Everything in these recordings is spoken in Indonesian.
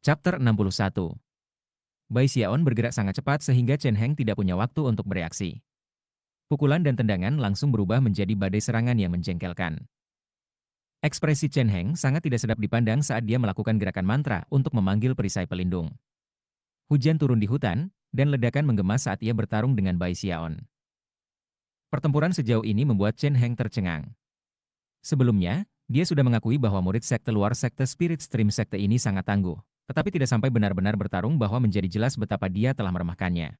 Chapter 61. Bai Xiaon bergerak sangat cepat sehingga Chen Heng tidak punya waktu untuk bereaksi. Pukulan dan tendangan langsung berubah menjadi badai serangan yang menjengkelkan. Ekspresi Chen Heng sangat tidak sedap dipandang saat dia melakukan gerakan mantra untuk memanggil perisai pelindung. Hujan turun di hutan, dan ledakan menggema saat ia bertarung dengan Bai Xiaon. Pertempuran sejauh ini membuat Chen Heng tercengang. Sebelumnya, dia sudah mengakui bahwa murid sekte luar sekte Spirit Stream sekte ini sangat tangguh, tetapi tidak sampai benar-benar bertarung bahwa menjadi jelas betapa dia telah meremahkannya.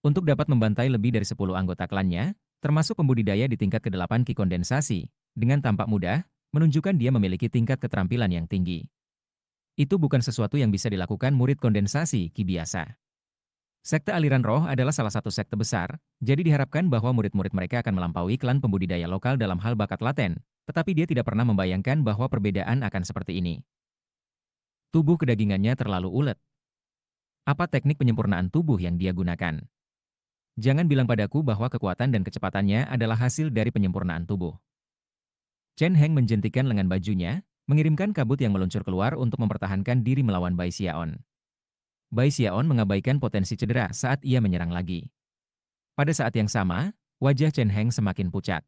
Untuk dapat membantai lebih dari 10 anggota klannya, termasuk pembudidaya di tingkat ke-8 Ki kondensasi, dengan tampak mudah, menunjukkan dia memiliki tingkat keterampilan yang tinggi. Itu bukan sesuatu yang bisa dilakukan murid kondensasi Ki biasa. Sekte aliran roh adalah salah satu sekte besar, jadi diharapkan bahwa murid-murid mereka akan melampaui klan pembudidaya lokal dalam hal bakat laten, tetapi dia tidak pernah membayangkan bahwa perbedaan akan seperti ini. Tubuh kedagingannya terlalu ulet. Apa teknik penyempurnaan tubuh yang dia gunakan? Jangan bilang padaku bahwa kekuatan dan kecepatannya adalah hasil dari penyempurnaan tubuh. Chen Heng menjentikan lengan bajunya, mengirimkan kabut yang meluncur keluar untuk mempertahankan diri melawan Bai Xiaon. Bai Xiaon mengabaikan potensi cedera saat ia menyerang lagi. Pada saat yang sama, wajah Chen Heng semakin pucat.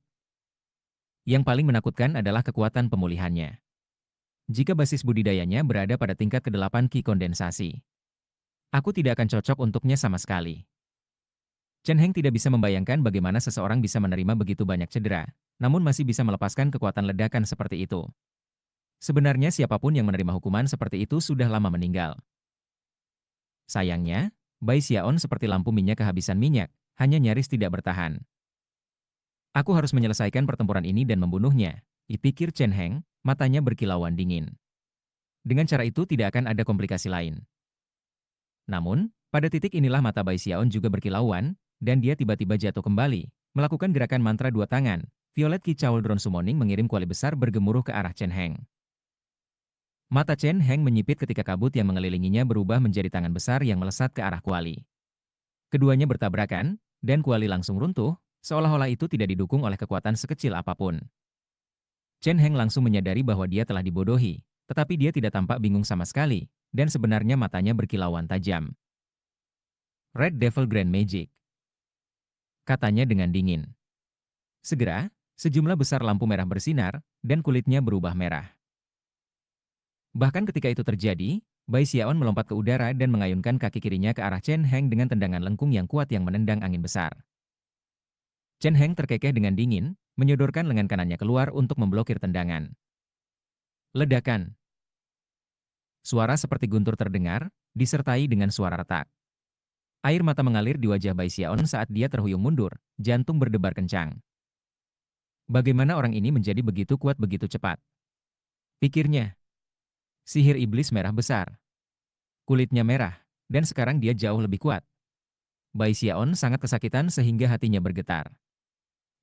Yang paling menakutkan adalah kekuatan pemulihannya. Jika basis budidayanya berada pada tingkat ke-8 Ki kondensasi, aku tidak akan cocok untuknya sama sekali. Chen Heng tidak bisa membayangkan bagaimana seseorang bisa menerima begitu banyak cedera, namun masih bisa melepaskan kekuatan ledakan seperti itu. Sebenarnya siapapun yang menerima hukuman seperti itu sudah lama meninggal. Sayangnya, Bai Xiaon seperti lampu minyak kehabisan minyak, hanya nyaris tidak bertahan. Aku harus menyelesaikan pertempuran ini dan membunuhnya, dipikir Chen Heng, matanya berkilauan dingin. Dengan cara itu tidak akan ada komplikasi lain. Namun, pada titik inilah mata Bai Xiaon juga berkilauan, dan dia tiba-tiba jatuh kembali, melakukan gerakan mantra dua tangan. Violet Ki Cauldron Summoning mengirim kuali besar bergemuruh ke arah Chen Heng. Mata Chen Heng menyipit ketika kabut yang mengelilinginya berubah menjadi tangan besar yang melesat ke arah kuali. Keduanya bertabrakan, dan kuali langsung runtuh, seolah-olah itu tidak didukung oleh kekuatan sekecil apapun. Chen Heng langsung menyadari bahwa dia telah dibodohi, tetapi dia tidak tampak bingung sama sekali, dan sebenarnya matanya berkilauan tajam. Red Devil Grand Magic, katanya dengan dingin. Segera, sejumlah besar lampu merah bersinar, dan kulitnya berubah merah. Bahkan ketika itu terjadi, Bai Xiaon melompat ke udara dan mengayunkan kaki kirinya ke arah Chen Heng dengan tendangan lengkung yang kuat yang menendang angin besar. Chen Heng terkekeh dengan dingin, menyodorkan lengan kanannya keluar untuk memblokir tendangan. Ledakan. Suara seperti guntur terdengar, disertai dengan suara retak. Air mata mengalir di wajah Bai Xiaon saat dia terhuyung mundur, jantung berdebar kencang. Bagaimana orang ini menjadi begitu kuat begitu cepat? Pikirnya. Sihir iblis merah besar. Kulitnya merah, dan sekarang dia jauh lebih kuat. Bai Xiaon sangat kesakitan sehingga hatinya bergetar.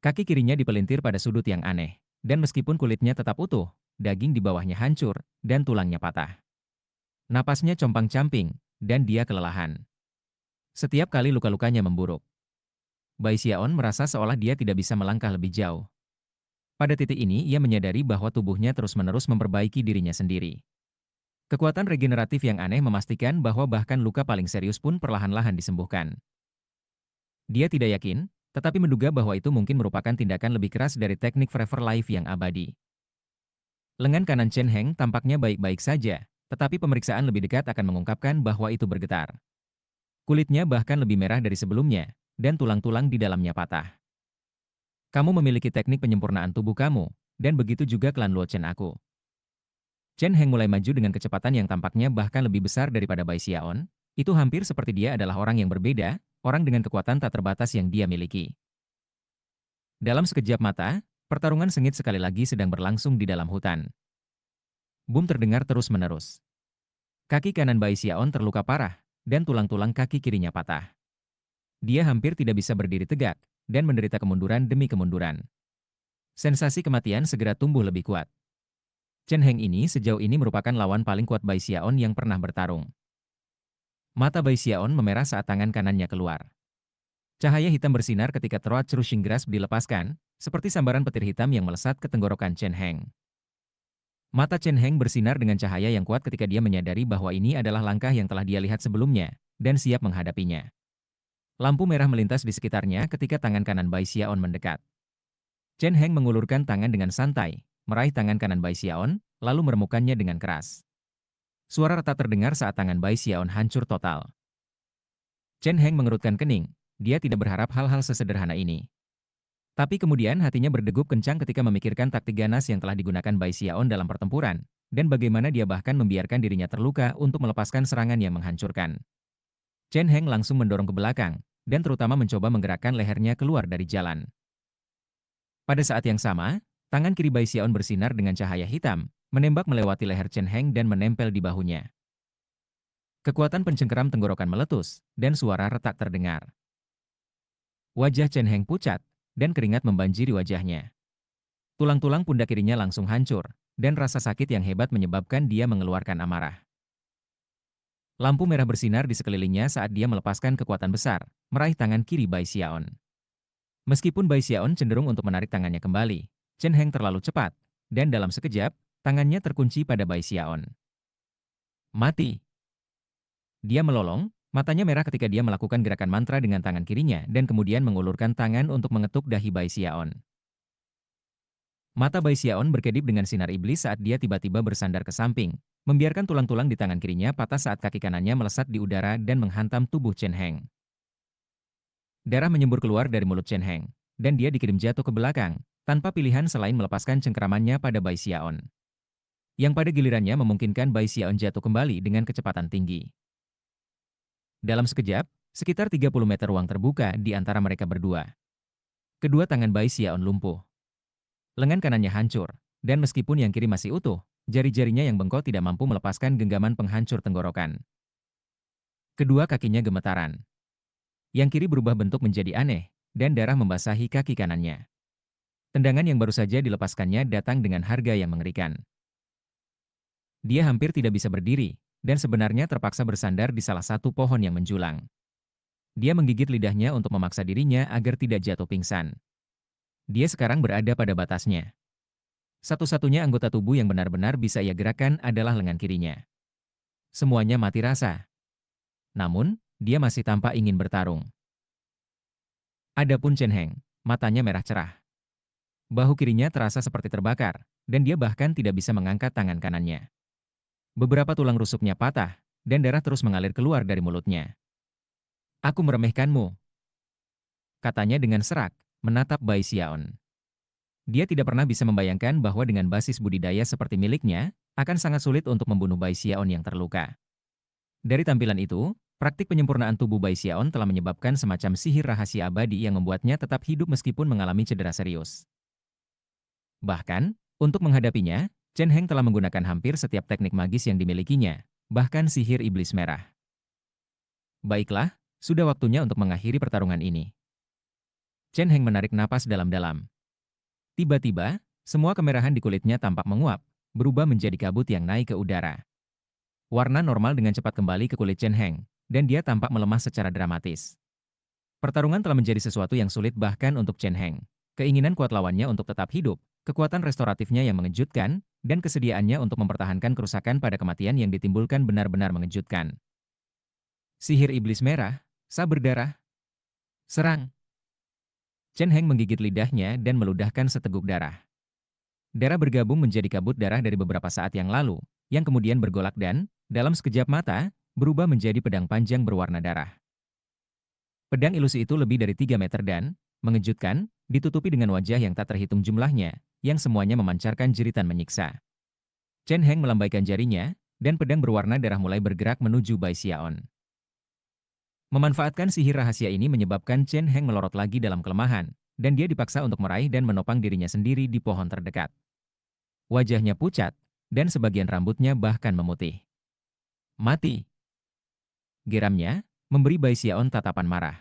Kaki kirinya dipelintir pada sudut yang aneh, dan meskipun kulitnya tetap utuh, daging di bawahnya hancur, dan tulangnya patah. Napasnya compang-camping, dan dia kelelahan. Setiap kali luka-lukanya memburuk, Bai Xiaon merasa seolah dia tidak bisa melangkah lebih jauh. Pada titik ini ia menyadari bahwa tubuhnya terus-menerus memperbaiki dirinya sendiri. Kekuatan regeneratif yang aneh memastikan bahwa bahkan luka paling serius pun perlahan-lahan disembuhkan. Dia tidak yakin, tetapi menduga bahwa itu mungkin merupakan tindakan lebih keras dari teknik Forever Life yang abadi. Lengan kanan Chen Heng tampaknya baik-baik saja, tetapi pemeriksaan lebih dekat akan mengungkapkan bahwa itu bergetar. Kulitnya bahkan lebih merah dari sebelumnya, dan tulang-tulang di dalamnya patah. Kamu memiliki teknik penyempurnaan tubuh kamu, dan begitu juga klan Luo Chen aku. Chen Heng mulai maju dengan kecepatan yang tampaknya bahkan lebih besar daripada Bai Xiaon. Itu hampir seperti dia adalah orang yang berbeda, orang dengan kekuatan tak terbatas yang dia miliki. Dalam sekejap mata, pertarungan sengit sekali lagi sedang berlangsung di dalam hutan. Boom terdengar terus-menerus. Kaki kanan Bai Xiaon terluka parah, dan tulang-tulang kaki kirinya patah. Dia hampir tidak bisa berdiri tegak, dan menderita kemunduran demi kemunduran. Sensasi kematian segera tumbuh lebih kuat. Chen Heng ini sejauh ini merupakan lawan paling kuat Bai Xiaon yang pernah bertarung. Mata Bai Xiaon memerah saat tangan kanannya keluar. Cahaya hitam bersinar ketika Throat Crushing Grasp dilepaskan, seperti sambaran petir hitam yang melesat ke tenggorokan Chen Heng. Mata Chen Heng bersinar dengan cahaya yang kuat ketika dia menyadari bahwa ini adalah langkah yang telah dia lihat sebelumnya, dan siap menghadapinya. Lampu merah melintas di sekitarnya ketika tangan kanan Bai Xiaon mendekat. Chen Heng mengulurkan tangan dengan santai, meraih tangan kanan Bai Xiaon, lalu meremukkannya dengan keras. Suara retak terdengar saat tangan Bai Xiaon hancur total. Chen Heng mengerutkan kening, dia tidak berharap hal-hal sesederhana ini. Tapi kemudian hatinya berdegup kencang ketika memikirkan taktik ganas yang telah digunakan Bai Xiaon dalam pertempuran, dan bagaimana dia bahkan membiarkan dirinya terluka untuk melepaskan serangan yang menghancurkan. Chen Heng langsung mendorong ke belakang, dan terutama mencoba menggerakkan lehernya keluar dari jalan. Pada saat yang sama, tangan kiri Bai Xiaon bersinar dengan cahaya hitam, menembak melewati leher Chen Heng dan menempel di bahunya. Kekuatan pencengkeram tenggorokan meletus, dan suara retak terdengar. Wajah Chen Heng pucat, dan keringat membanjiri wajahnya. Tulang-tulang pundak kirinya langsung hancur, dan rasa sakit yang hebat menyebabkan dia mengeluarkan amarah. Lampu merah bersinar di sekelilingnya saat dia melepaskan kekuatan besar, meraih tangan kiri Bai Xiaon. Meskipun Bai Xiaon cenderung untuk menarik tangannya kembali, Chen Heng terlalu cepat, dan dalam sekejap, tangannya terkunci pada Bai Xiaon. Mati! Dia melolong, matanya merah ketika dia melakukan gerakan mantra dengan tangan kirinya dan kemudian mengulurkan tangan untuk mengetuk dahi Bai Xiaon. Mata Bai Xiaon berkedip dengan sinar iblis saat dia tiba-tiba bersandar ke samping, membiarkan tulang-tulang di tangan kirinya patah saat kaki kanannya melesat di udara dan menghantam tubuh Chen Heng. Darah menyembur keluar dari mulut Chen Heng, dan dia dikirim jatuh ke belakang, tanpa pilihan selain melepaskan cengkeramannya pada Bai Xiaon. Yang pada gilirannya memungkinkan Bai Xiaon jatuh kembali dengan kecepatan tinggi. Dalam sekejap, sekitar 30 meter ruang terbuka di antara mereka berdua. Kedua tangan Bai Xiaon lumpuh. Lengan kanannya hancur, dan meskipun yang kiri masih utuh, jari-jarinya yang bengkok tidak mampu melepaskan genggaman penghancur tenggorokan. Kedua kakinya gemetaran. Yang kiri berubah bentuk menjadi aneh, dan darah membasahi kaki kanannya. Tendangan yang baru saja dilepaskannya datang dengan harga yang mengerikan. Dia hampir tidak bisa berdiri, dan sebenarnya terpaksa bersandar di salah satu pohon yang menjulang. Dia menggigit lidahnya untuk memaksa dirinya agar tidak jatuh pingsan. Dia sekarang berada pada batasnya. Satu-satunya anggota tubuh yang benar-benar bisa ia gerakan adalah lengan kirinya. Semuanya mati rasa. Namun, dia masih tampak ingin bertarung. Adapun Chen Heng, matanya merah cerah. Bahu kirinya terasa seperti terbakar, dan dia bahkan tidak bisa mengangkat tangan kanannya. Beberapa tulang rusuknya patah, dan darah terus mengalir keluar dari mulutnya. "Aku meremehkanmu," katanya dengan serak, menatap Bai Xiaon. Dia tidak pernah bisa membayangkan bahwa dengan basis budidaya seperti miliknya, akan sangat sulit untuk membunuh Bai Xiaon yang terluka. Dari tampilan itu, praktik penyempurnaan tubuh Bai Xiaon telah menyebabkan semacam sihir rahasia abadi yang membuatnya tetap hidup meskipun mengalami cedera serius. Bahkan, untuk menghadapinya, Chen Heng telah menggunakan hampir setiap teknik magis yang dimilikinya, bahkan sihir iblis merah. Baiklah, sudah waktunya untuk mengakhiri pertarungan ini. Chen Heng menarik napas dalam-dalam. Tiba-tiba, semua kemerahan di kulitnya tampak menguap, berubah menjadi kabut yang naik ke udara. Warna normal dengan cepat kembali ke kulit Chen Heng, dan dia tampak melemah secara dramatis. Pertarungan telah menjadi sesuatu yang sulit bahkan untuk Chen Heng. Keinginan kuat lawannya untuk tetap hidup, kekuatan restoratifnya yang mengejutkan, dan kesediaannya untuk mempertahankan kerusakan pada kematian yang ditimbulkan benar-benar mengejutkan. Sihir iblis merah, saber darah, serang. Chen Heng menggigit lidahnya dan meludahkan seteguk darah. Darah bergabung menjadi kabut darah dari beberapa saat yang lalu, yang kemudian bergolak dan, dalam sekejap mata, berubah menjadi pedang panjang berwarna darah. Pedang ilusi itu lebih dari 3 meter dan, mengejutkan, ditutupi dengan wajah yang tak terhitung jumlahnya, yang semuanya memancarkan jeritan menyiksa. Chen Heng melambaikan jarinya, dan pedang berwarna darah mulai bergerak menuju Bai Xiaon. Memanfaatkan sihir rahasia ini menyebabkan Chen Heng melorot lagi dalam kelemahan, dan dia dipaksa untuk meraih dan menopang dirinya sendiri di pohon terdekat. Wajahnya pucat, dan sebagian rambutnya bahkan memutih. "Mati!" geramnya, memberi Bai Xiaon tatapan marah.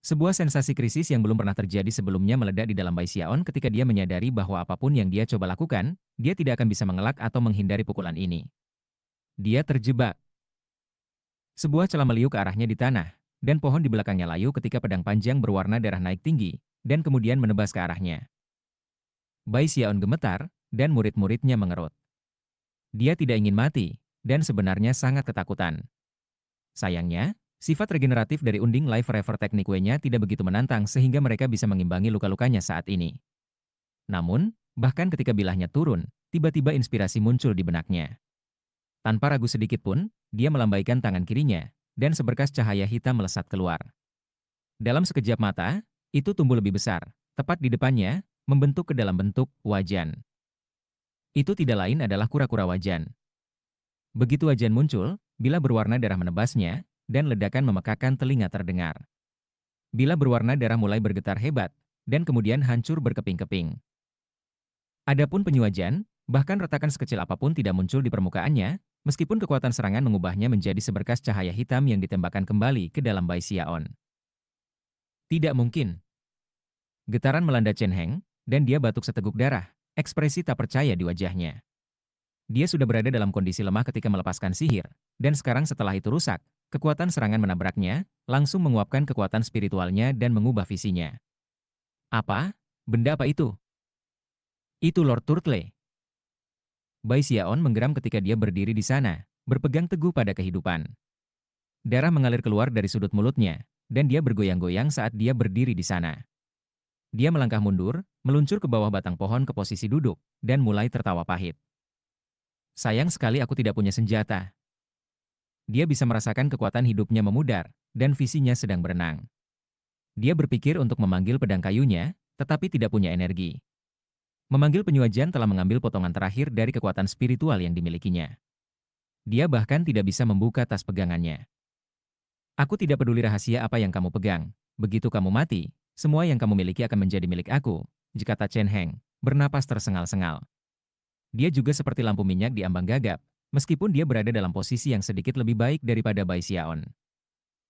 Sebuah sensasi krisis yang belum pernah terjadi sebelumnya meledak di dalam Bai Xiaon ketika dia menyadari bahwa apapun yang dia coba lakukan, dia tidak akan bisa mengelak atau menghindari pukulan ini. Dia terjebak. Sebuah celah meliuk ke arahnya di tanah, dan pohon di belakangnya layu ketika pedang panjang berwarna darah naik tinggi, dan kemudian menebas ke arahnya. Bai Xiaon gemetar, dan murid-muridnya mengerut. Dia tidak ingin mati, dan sebenarnya sangat ketakutan. Sayangnya, sifat regeneratif dari unding Life Forever Teknik W-nya tidak begitu menantang sehingga mereka bisa mengimbangi luka-lukanya saat ini. Namun, bahkan ketika bilahnya turun, tiba-tiba inspirasi muncul di benaknya. Tanpa ragu sedikit pun, dia melambaikan tangan kirinya, dan seberkas cahaya hitam melesat keluar. Dalam sekejap mata, itu tumbuh lebih besar, tepat di depannya, membentuk ke dalam bentuk wajan. Itu tidak lain adalah kura-kura wajan. Begitu wajan muncul, bila berwarna darah menebasnya, dan ledakan memekakan telinga terdengar. Bila berwarna darah mulai bergetar hebat, dan kemudian hancur berkeping-keping. Adapun penyu wajan, bahkan retakan sekecil apapun tidak muncul di permukaannya, meskipun kekuatan serangan mengubahnya menjadi seberkas cahaya hitam yang ditembakkan kembali ke dalam Bai Xiaon. Tidak mungkin. Getaran melanda Chen Heng, dan dia batuk seteguk darah, ekspresi tak percaya di wajahnya. Dia sudah berada dalam kondisi lemah ketika melepaskan sihir, dan sekarang setelah itu rusak, kekuatan serangan menabraknya, langsung menguapkan kekuatan spiritualnya dan mengubah visinya. Apa? Benda apa itu? Itu Lord Turtle. Bai Xiaon menggeram ketika dia berdiri di sana, berpegang teguh pada kehidupan. Darah mengalir keluar dari sudut mulutnya, dan dia bergoyang-goyang saat dia berdiri di sana. Dia melangkah mundur, meluncur ke bawah batang pohon ke posisi duduk, dan mulai tertawa pahit. Sayang sekali aku tidak punya senjata. Dia bisa merasakan kekuatan hidupnya memudar, dan visinya sedang berenang. Dia berpikir untuk memanggil pedang kayunya, tetapi tidak punya energi. Memanggil penyu wajan telah mengambil potongan terakhir dari kekuatan spiritual yang dimilikinya. Dia bahkan tidak bisa membuka tas pegangannya. Aku tidak peduli rahasia apa yang kamu pegang. Begitu kamu mati, semua yang kamu miliki akan menjadi milik aku, kata Chen Heng, bernapas tersengal-sengal. Dia juga seperti lampu minyak di ambang gagap, meskipun dia berada dalam posisi yang sedikit lebih baik daripada Bai Xiaon.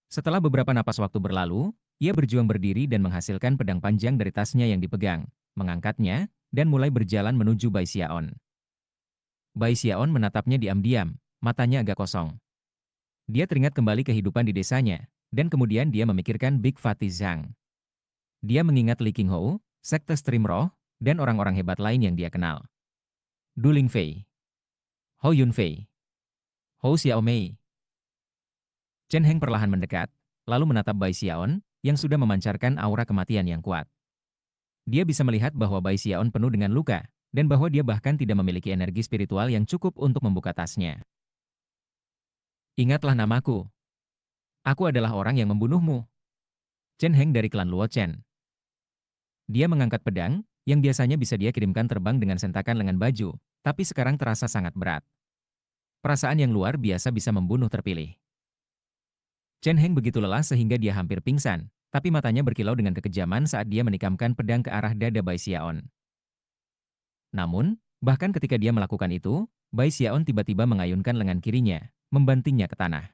Setelah beberapa napas waktu berlalu, ia berjuang berdiri dan menghasilkan pedang panjang dari tasnya yang dipegang, mengangkatnya, dan mulai berjalan menuju Bai Xiaon. Bai Xiaon menatapnya diam-diam, matanya agak kosong. Dia teringat kembali kehidupan di desanya, dan kemudian dia memikirkan Big Fatty Zhang. Dia mengingat Li Qinghou, sekte Stream Roh, dan orang-orang hebat lain yang dia kenal. Du Lingfei, Hou Yunfei, Hou Xiaomei. Chen Heng perlahan mendekat, lalu menatap Bai Xiaon, yang sudah memancarkan aura kematian yang kuat. Dia bisa melihat bahwa Bai Xiaon penuh dengan luka, dan bahwa dia bahkan tidak memiliki energi spiritual yang cukup untuk membuka tasnya. Ingatlah namaku. Aku adalah orang yang membunuhmu. Chen Heng dari klan Luo Chen. Dia mengangkat pedang, yang biasanya bisa dia kirimkan terbang dengan sentakan lengan baju, tapi sekarang terasa sangat berat. Perasaan yang luar biasa bisa membunuh terpilih. Chen Heng begitu lelah sehingga dia hampir pingsan, tapi matanya berkilau dengan kekejaman saat dia menikamkan pedang ke arah dada Bai Xiaon. Namun, bahkan ketika dia melakukan itu, Bai Xiaon tiba-tiba mengayunkan lengan kirinya, membantingnya ke tanah.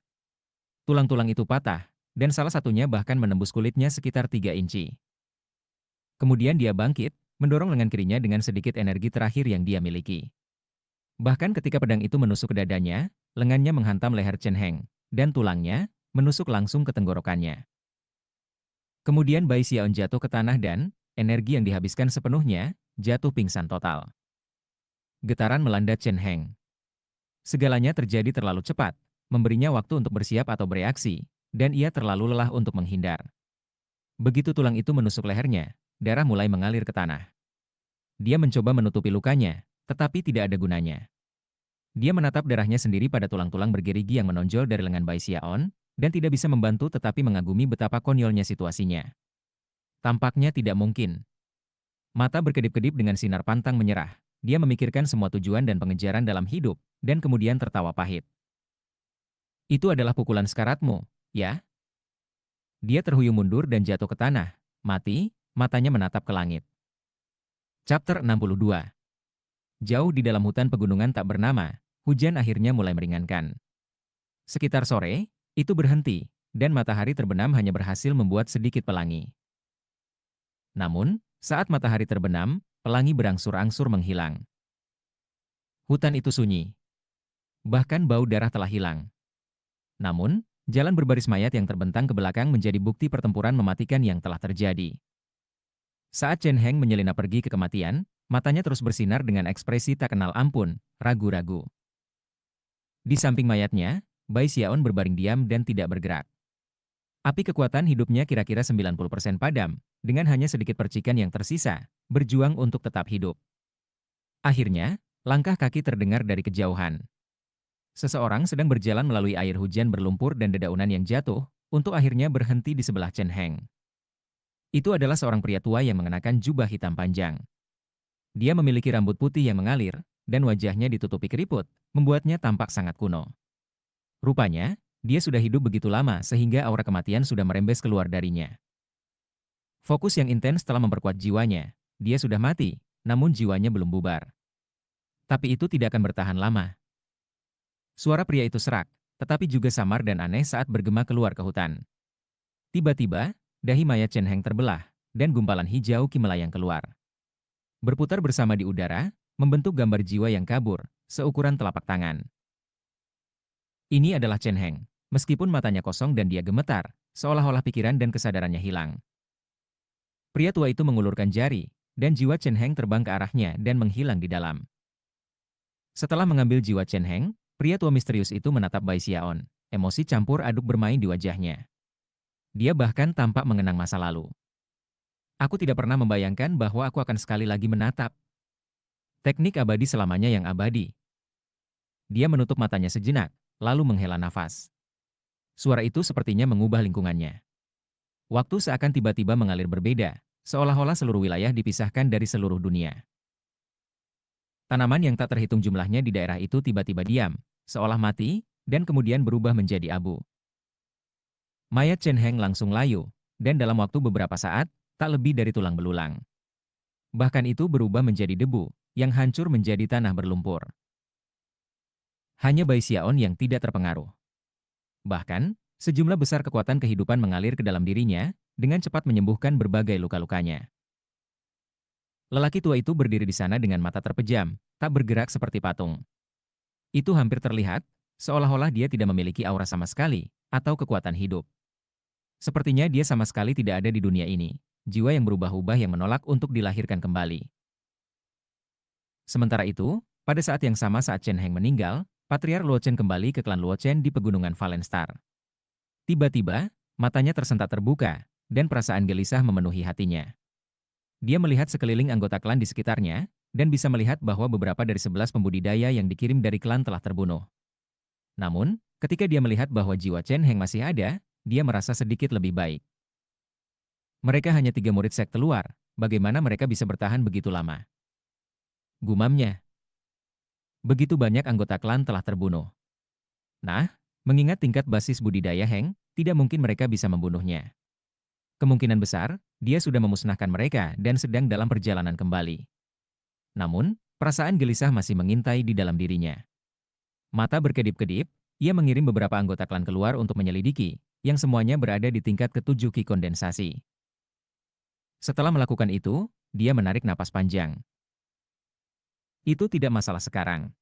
Tulang-tulang itu patah, dan salah satunya bahkan menembus kulitnya sekitar 3 inci. Kemudian dia bangkit, mendorong lengan kirinya dengan sedikit energi terakhir yang dia miliki. Bahkan ketika pedang itu menusuk ke dadanya, lengannya menghantam leher Chen Heng, dan tulangnya menusuk langsung ke tenggorokannya. Kemudian Bai Xiaon jatuh ke tanah dan, energi yang dihabiskan sepenuhnya, jatuh pingsan total. Getaran melanda Chen Heng. Segalanya terjadi terlalu cepat, memberinya waktu untuk bersiap atau bereaksi, dan ia terlalu lelah untuk menghindar. Begitu tulang itu menusuk lehernya, darah mulai mengalir ke tanah. Dia mencoba menutupi lukanya, tetapi tidak ada gunanya. Dia menatap darahnya sendiri pada tulang-tulang bergerigi yang menonjol dari lengan Bai Xiaon, dan tidak bisa membantu tetapi mengagumi betapa konyolnya situasinya. Tampaknya tidak mungkin. Mata berkedip-kedip dengan sinar pantang menyerah. Dia memikirkan semua tujuan dan pengejaran dalam hidup, dan kemudian tertawa pahit. Itu adalah pukulan sekaratmu, ya? Dia terhuyung mundur dan jatuh ke tanah, mati, matanya menatap ke langit. Chapter 62. Jauh di dalam hutan pegunungan tak bernama, hujan akhirnya mulai meringankan. Sekitar sore, itu berhenti, dan matahari terbenam hanya berhasil membuat sedikit pelangi. Namun, saat matahari terbenam, pelangi berangsur-angsur menghilang. Hutan itu sunyi. Bahkan bau darah telah hilang. Namun, jalan berbaris mayat yang terbentang ke belakang menjadi bukti pertempuran mematikan yang telah terjadi. Saat Chen Heng menyelinap pergi ke kematian, matanya terus bersinar dengan ekspresi tak kenal ampun, ragu-ragu. Di samping mayatnya, Bai Xiaon berbaring diam dan tidak bergerak. Api kekuatan hidupnya kira-kira 90% padam, dengan hanya sedikit percikan yang tersisa, berjuang untuk tetap hidup. Akhirnya, langkah kaki terdengar dari kejauhan. Seseorang sedang berjalan melalui air hujan berlumpur dan dedaunan yang jatuh, untuk akhirnya berhenti di sebelah Chen Heng. Itu adalah seorang pria tua yang mengenakan jubah hitam panjang. Dia memiliki rambut putih yang mengalir, dan wajahnya ditutupi keriput, membuatnya tampak sangat kuno. Rupanya, dia sudah hidup begitu lama sehingga aura kematian sudah merembes keluar darinya. Fokus yang intens telah memperkuat jiwanya. Dia sudah mati, namun jiwanya belum bubar. Tapi itu tidak akan bertahan lama. Suara pria itu serak, tetapi juga samar dan aneh saat bergema keluar ke hutan. Tiba-tiba, dahi mayat Chen Heng terbelah, dan gumpalan hijau ki melayang keluar. Berputar bersama di udara, membentuk gambar jiwa yang kabur, seukuran telapak tangan. Ini adalah Chen Heng, meskipun matanya kosong dan dia gemetar, seolah-olah pikiran dan kesadarannya hilang. Pria tua itu mengulurkan jari, dan jiwa Chen Heng terbang ke arahnya dan menghilang di dalam. Setelah mengambil jiwa Chen Heng, pria tua misterius itu menatap Bai Xiaon, emosi campur aduk bermain di wajahnya. Dia bahkan tampak mengenang masa lalu. Aku tidak pernah membayangkan bahwa aku akan sekali lagi menatap. Teknik abadi selamanya yang abadi. Dia menutup matanya sejenak, lalu menghela nafas. Suara itu sepertinya mengubah lingkungannya. Waktu seakan tiba-tiba mengalir berbeda, seolah-olah seluruh wilayah dipisahkan dari seluruh dunia. Tanaman yang tak terhitung jumlahnya di daerah itu tiba-tiba diam, seolah mati, dan kemudian berubah menjadi abu. Mayat Chen Heng langsung layu, dan dalam waktu beberapa saat, tak lebih dari tulang belulang. Bahkan itu berubah menjadi debu, yang hancur menjadi tanah berlumpur. Hanya Bai Xiaon yang tidak terpengaruh. Bahkan, sejumlah besar kekuatan kehidupan mengalir ke dalam dirinya, dengan cepat menyembuhkan berbagai luka-lukanya. Lelaki tua itu berdiri di sana dengan mata terpejam, tak bergerak seperti patung. Itu hampir terlihat, seolah-olah dia tidak memiliki aura sama sekali, atau kekuatan hidup. Sepertinya dia sama sekali tidak ada di dunia ini, jiwa yang berubah-ubah yang menolak untuk dilahirkan kembali. Sementara itu, pada saat yang sama saat Chen Heng meninggal, Patriark Luo Chen kembali ke klan Luo Chen di pegunungan Valenstar. Tiba-tiba, matanya tersentak terbuka, dan perasaan gelisah memenuhi hatinya. Dia melihat sekeliling anggota klan di sekitarnya, dan bisa melihat bahwa beberapa dari 11 pembudidaya yang dikirim dari klan telah terbunuh. Namun, ketika dia melihat bahwa jiwa Chen Heng masih ada, dia merasa sedikit lebih baik. Mereka hanya 3 murid sekte luar, bagaimana mereka bisa bertahan begitu lama? Gumamnya. Begitu banyak anggota klan telah terbunuh. Nah, mengingat tingkat basis budidaya Heng, tidak mungkin mereka bisa membunuhnya. Kemungkinan besar, dia sudah memusnahkan mereka dan sedang dalam perjalanan kembali. Namun, perasaan gelisah masih mengintai di dalam dirinya. Mata berkedip-kedip, ia mengirim beberapa anggota klan keluar untuk menyelidiki, yang semuanya berada di tingkat ke-7 ki kondensasi. Setelah melakukan itu, dia menarik napas panjang. Itu tidak masalah sekarang.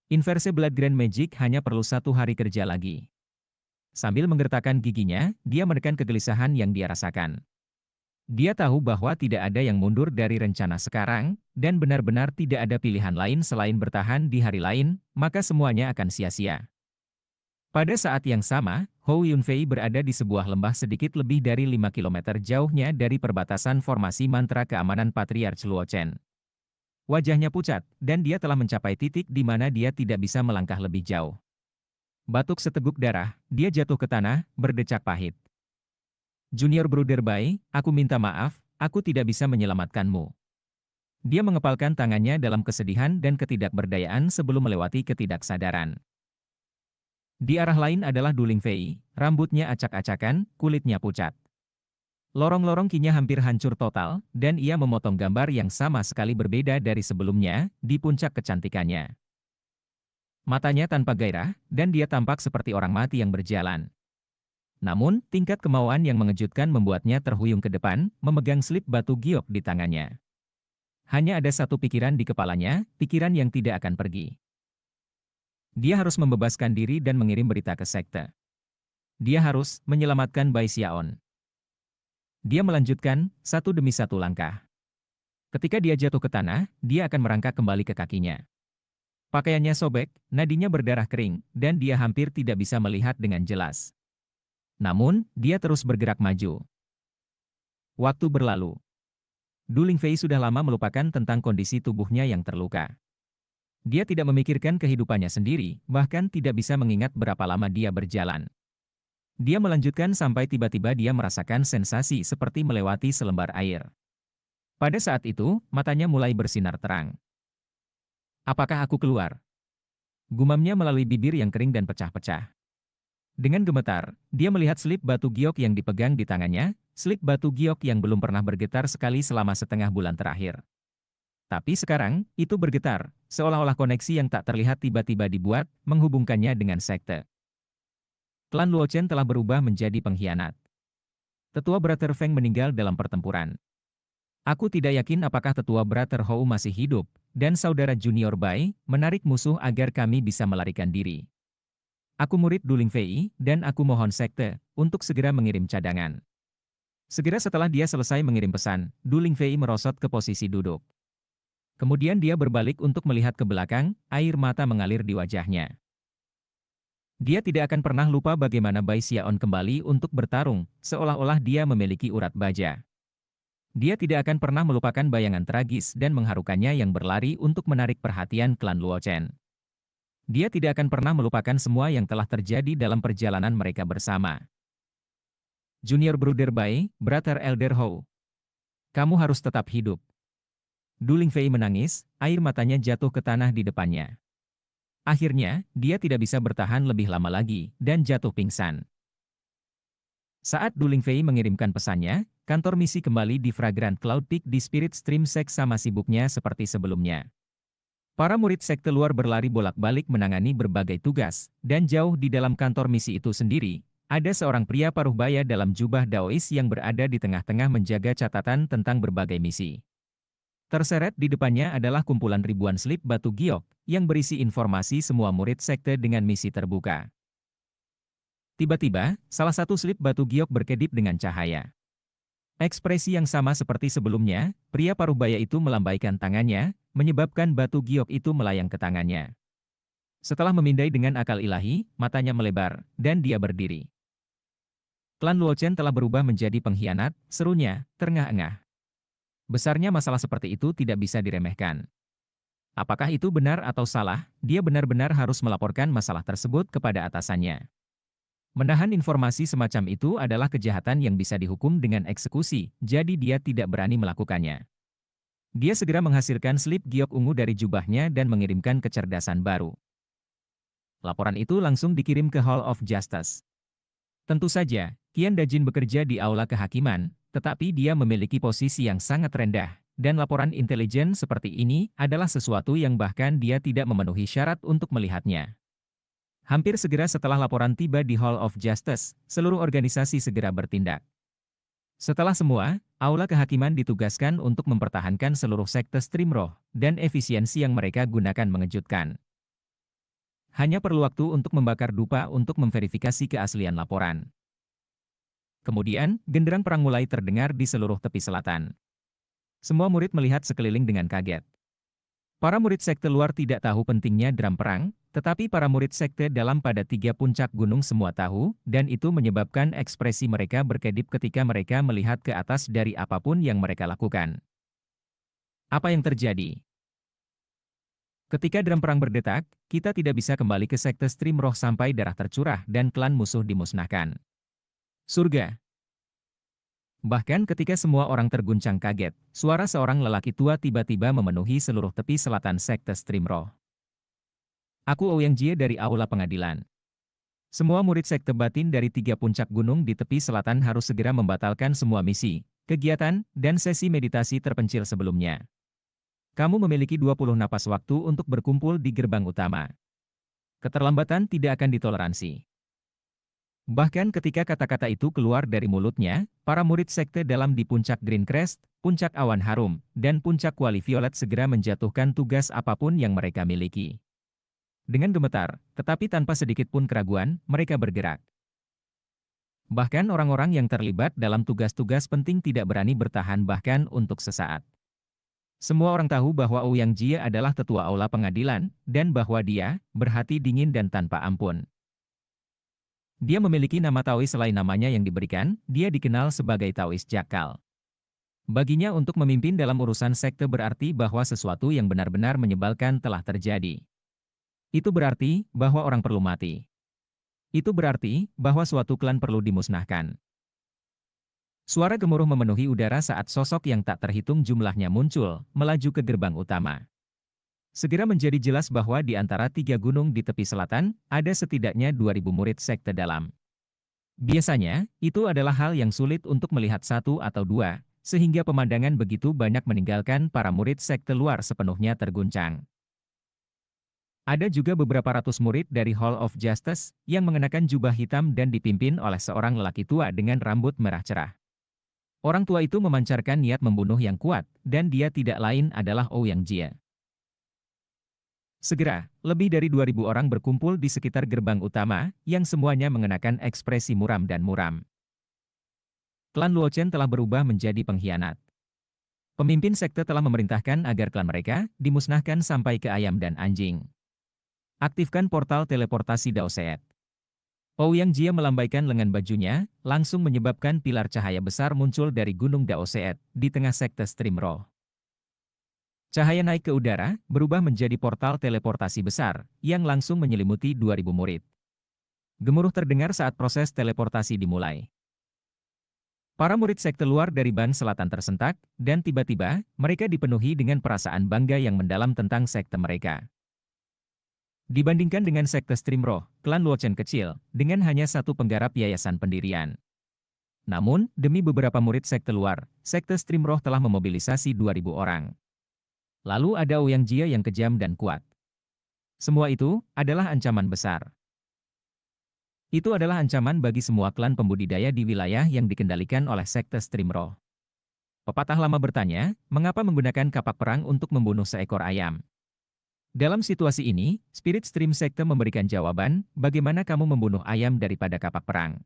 Inverse Blood Grand Magic hanya perlu 1 hari kerja lagi. Sambil menggertakkan giginya, dia menekan kegelisahan yang dia rasakan. Dia tahu bahwa tidak ada yang mundur dari rencana sekarang, dan benar-benar tidak ada pilihan lain selain bertahan di hari lain, maka semuanya akan sia-sia. Pada saat yang sama, Hou Yunfei berada di sebuah lembah sedikit lebih dari 5 km jauhnya dari perbatasan formasi mantra keamanan Patriarch Luo Chen. Wajahnya pucat, dan dia telah mencapai titik di mana dia tidak bisa melangkah lebih jauh. Batuk seteguk darah, dia jatuh ke tanah, berdecak pahit. Junior Bruder Bai, aku minta maaf, aku tidak bisa menyelamatkanmu. Dia mengepalkan tangannya dalam kesedihan dan ketidakberdayaan sebelum melewati ketidaksadaran. Di arah lain adalah Duling Fei, rambutnya acak-acakan, kulitnya pucat. Lorong-lorong kinya hampir hancur total, dan ia memotong gambar yang sama sekali berbeda dari sebelumnya, di puncak kecantikannya. Matanya tanpa gairah, dan dia tampak seperti orang mati yang berjalan. Namun, tingkat kemauan yang mengejutkan membuatnya terhuyung ke depan, memegang slip batu giok di tangannya. Hanya ada satu pikiran di kepalanya, pikiran yang tidak akan pergi. Dia harus membebaskan diri dan mengirim berita ke sekte. Dia harus menyelamatkan Bai Xiaon. Dia melanjutkan, satu demi satu langkah. Ketika dia jatuh ke tanah, dia akan merangkak kembali ke kakinya. Pakaiannya sobek, nadinya berdarah kering, dan dia hampir tidak bisa melihat dengan jelas. Namun, dia terus bergerak maju. Waktu berlalu. Du Lingfei sudah lama melupakan tentang kondisi tubuhnya yang terluka. Dia tidak memikirkan kehidupannya sendiri, bahkan tidak bisa mengingat berapa lama dia berjalan. Dia melanjutkan sampai tiba-tiba dia merasakan sensasi seperti melewati selembar air. Pada saat itu, matanya mulai bersinar terang. Apakah aku keluar? Gumamnya melalui bibir yang kering dan pecah-pecah. Dengan gemetar, dia melihat selip batu giok yang dipegang di tangannya, selip batu giok yang belum pernah bergetar sekali selama setengah bulan terakhir. Tapi sekarang, itu bergetar, seolah-olah koneksi yang tak terlihat tiba-tiba dibuat, menghubungkannya dengan sekte. Klan Luochen telah berubah menjadi pengkhianat. Tetua Brother Feng meninggal dalam pertempuran. Aku tidak yakin apakah Tetua Brother Hou masih hidup, dan Saudara Junior Bai menarik musuh agar kami bisa melarikan diri. Aku murid Du Lingfei, dan aku mohon sekte untuk segera mengirim cadangan. Segera setelah dia selesai mengirim pesan, Du Lingfei merosot ke posisi duduk. Kemudian dia berbalik untuk melihat ke belakang, air mata mengalir di wajahnya. Dia tidak akan pernah lupa bagaimana Bai Xiaon kembali untuk bertarung, seolah-olah dia memiliki urat baja. Dia tidak akan pernah melupakan bayangan tragis dan mengharukannya yang berlari untuk menarik perhatian klan Luochen. Dia tidak akan pernah melupakan semua yang telah terjadi dalam perjalanan mereka bersama. Junior Brother Bai, Brother Elder Hou. Kamu harus tetap hidup. Du Lingfei menangis, air matanya jatuh ke tanah di depannya. Akhirnya, dia tidak bisa bertahan lebih lama lagi, dan jatuh pingsan. Saat Du Lingfei mengirimkan pesannya, kantor misi kembali di Fragrant Cloud Peak di Spirit Stream Sect sama sibuknya seperti sebelumnya. Para murid sekte luar berlari bolak-balik menangani berbagai tugas, dan jauh di dalam kantor misi itu sendiri, ada seorang pria paruh baya dalam jubah Daois yang berada di tengah-tengah menjaga catatan tentang berbagai misi. Terseret di depannya adalah kumpulan ribuan slip batu giok, yang berisi informasi semua murid sekte dengan misi terbuka. Tiba-tiba, salah satu slip batu giok berkedip dengan cahaya. Ekspresi yang sama seperti sebelumnya, pria paruh baya itu melambaikan tangannya, menyebabkan batu giok itu melayang ke tangannya. Setelah memindai dengan akal ilahi, matanya melebar, dan dia berdiri. Klan Luochen telah berubah menjadi pengkhianat, serunya, terengah-engah. Besarnya masalah seperti itu tidak bisa diremehkan. Apakah itu benar atau salah, dia benar-benar harus melaporkan masalah tersebut kepada atasannya. Menahan informasi semacam itu adalah kejahatan yang bisa dihukum dengan eksekusi, jadi dia tidak berani melakukannya. Dia segera menghasilkan slip giok ungu dari jubahnya dan mengirimkan kecerdasan baru. Laporan itu langsung dikirim ke Hall of Justice. Tentu saja, Qian Dajin bekerja di Aula Kehakiman, tetapi dia memiliki posisi yang sangat rendah, dan laporan intelijen seperti ini adalah sesuatu yang bahkan dia tidak memenuhi syarat untuk melihatnya. Hampir segera setelah laporan tiba di Hall of Justice, seluruh organisasi segera bertindak. Setelah semua, Aula Kehakiman ditugaskan untuk mempertahankan seluruh sekte stream roh, dan efisiensi yang mereka gunakan mengejutkan. Hanya perlu waktu untuk membakar dupa untuk memverifikasi keaslian laporan. Kemudian, genderang perang mulai terdengar di seluruh tepi selatan. Semua murid melihat sekeliling dengan kaget. Para murid sekte luar tidak tahu pentingnya dram perang, tetapi para murid sekte dalam pada 3 puncak gunung semua tahu, dan itu menyebabkan ekspresi mereka berkedip ketika mereka melihat ke atas dari apapun yang mereka lakukan. Apa yang terjadi? Ketika dram perang berdetak, kita tidak bisa kembali ke sekte stream roh sampai darah tercurah dan klan musuh dimusnahkan. Surga. Bahkan ketika semua orang terguncang kaget, suara seorang lelaki tua tiba-tiba memenuhi seluruh tepi selatan sekte stream roh. Aku Ouyang Jie dari Aula Pengadilan. Semua murid sekte batin dari 3 puncak gunung di tepi selatan harus segera membatalkan semua misi, kegiatan, dan sesi meditasi terpencil sebelumnya. Kamu memiliki 20 napas waktu untuk berkumpul di gerbang utama. Keterlambatan tidak akan ditoleransi. Bahkan ketika kata-kata itu keluar dari mulutnya, para murid sekte dalam di puncak Green Crest, puncak Awan Harum, dan puncak Kuali Violet segera menjatuhkan tugas apapun yang mereka miliki. Dengan gemetar, tetapi tanpa sedikit pun keraguan, mereka bergerak. Bahkan orang-orang yang terlibat dalam tugas-tugas penting tidak berani bertahan bahkan untuk sesaat. Semua orang tahu bahwa Ouyang Jie adalah tetua aula pengadilan, dan bahwa dia berhati dingin dan tanpa ampun. Dia memiliki nama Taois selain namanya yang diberikan, dia dikenal sebagai Taois Jakal. Baginya untuk memimpin dalam urusan sekte berarti bahwa sesuatu yang benar-benar menyebalkan telah terjadi. Itu berarti bahwa orang perlu mati. Itu berarti bahwa suatu klan perlu dimusnahkan. Suara gemuruh memenuhi udara saat sosok yang tak terhitung jumlahnya muncul, melaju ke gerbang utama. Segera menjadi jelas bahwa di antara 3 gunung di tepi selatan, ada setidaknya 2.000 murid sekte dalam. Biasanya, itu adalah hal yang sulit untuk melihat satu atau dua, sehingga pemandangan begitu banyak meninggalkan para murid sekte luar sepenuhnya terguncang. Ada juga beberapa ratus murid dari Hall of Justice yang mengenakan jubah hitam dan dipimpin oleh seorang lelaki tua dengan rambut merah cerah. Orang tua itu memancarkan niat membunuh yang kuat, dan dia tidak lain adalah Ouyang Jie. Segera, lebih dari 2.000 orang berkumpul di sekitar gerbang utama, yang semuanya mengenakan ekspresi muram dan muram. Klan Luochen telah berubah menjadi pengkhianat. Pemimpin sekte telah memerintahkan agar klan mereka dimusnahkan sampai ke ayam dan anjing. Aktifkan portal teleportasi Daoseet. Ouyang Jie melambaikan lengan bajunya, langsung menyebabkan pilar cahaya besar muncul dari gunung Daoseet di tengah sekte Stream Roh. Cahaya naik ke udara, berubah menjadi portal teleportasi besar, yang langsung menyelimuti 2.000 murid. Gemuruh terdengar saat proses teleportasi dimulai. Para murid sekte luar dari Ban Selatan tersentak, dan tiba-tiba, mereka dipenuhi dengan perasaan bangga yang mendalam tentang sekte mereka. Dibandingkan dengan sekte Stream Roh, klan Luochen kecil, dengan hanya satu penggarap yayasan pendirian. Namun, demi beberapa murid sekte luar, sekte Stream Roh telah memobilisasi 2.000 orang. Lalu ada Ouyang Jie yang kejam dan kuat. Semua itu adalah ancaman besar. Itu adalah ancaman bagi semua klan pembudidaya di wilayah yang dikendalikan oleh sekte Stream Roh. Pepatah lama bertanya, mengapa menggunakan kapak perang untuk membunuh seekor ayam? Dalam situasi ini, Spirit Stream Sekte memberikan jawaban, bagaimana kamu membunuh ayam daripada kapak perang.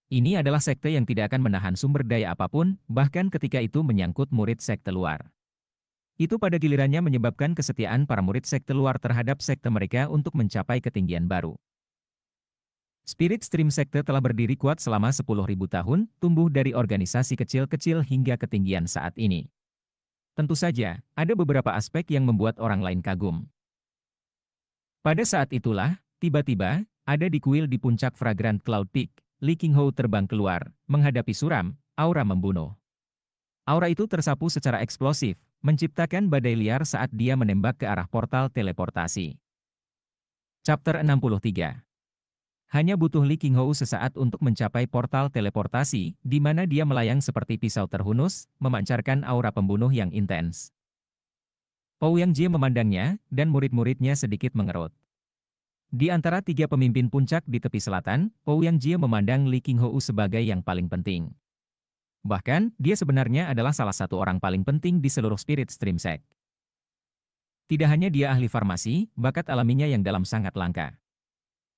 Ini adalah sekte yang tidak akan menahan sumber daya apapun, bahkan ketika itu menyangkut murid sekte luar. Itu pada gilirannya menyebabkan kesetiaan para murid sekte luar terhadap sekte mereka untuk mencapai ketinggian baru. Spirit Stream Sekte telah berdiri kuat selama 10.000 tahun, tumbuh dari organisasi kecil-kecil hingga ketinggian saat ini. Tentu saja, ada beberapa aspek yang membuat orang lain kagum. Pada saat itulah, tiba-tiba, ada di kuil di puncak Fragrant Cloud Peak, Li Qinghou terbang keluar, menghadapi suram, aura membunuh. Aura itu tersapu secara eksplosif, menciptakan badai liar saat dia menembak ke arah portal teleportasi. Chapter 63. Hanya butuh Li Qinghou sesaat untuk mencapai portal teleportasi, di mana dia melayang seperti pisau terhunus, memancarkan aura pembunuh yang intens. Ouyang Jie memandangnya, dan murid-muridnya sedikit mengerut. Di antara 3 pemimpin puncak di tepi selatan, Ouyang Jie memandang Li Qinghou sebagai yang paling penting. Bahkan, dia sebenarnya adalah salah satu orang paling penting di seluruh Spirit Stream Sect. Tidak hanya dia ahli farmasi, bakat alaminya yang dalam sangat langka.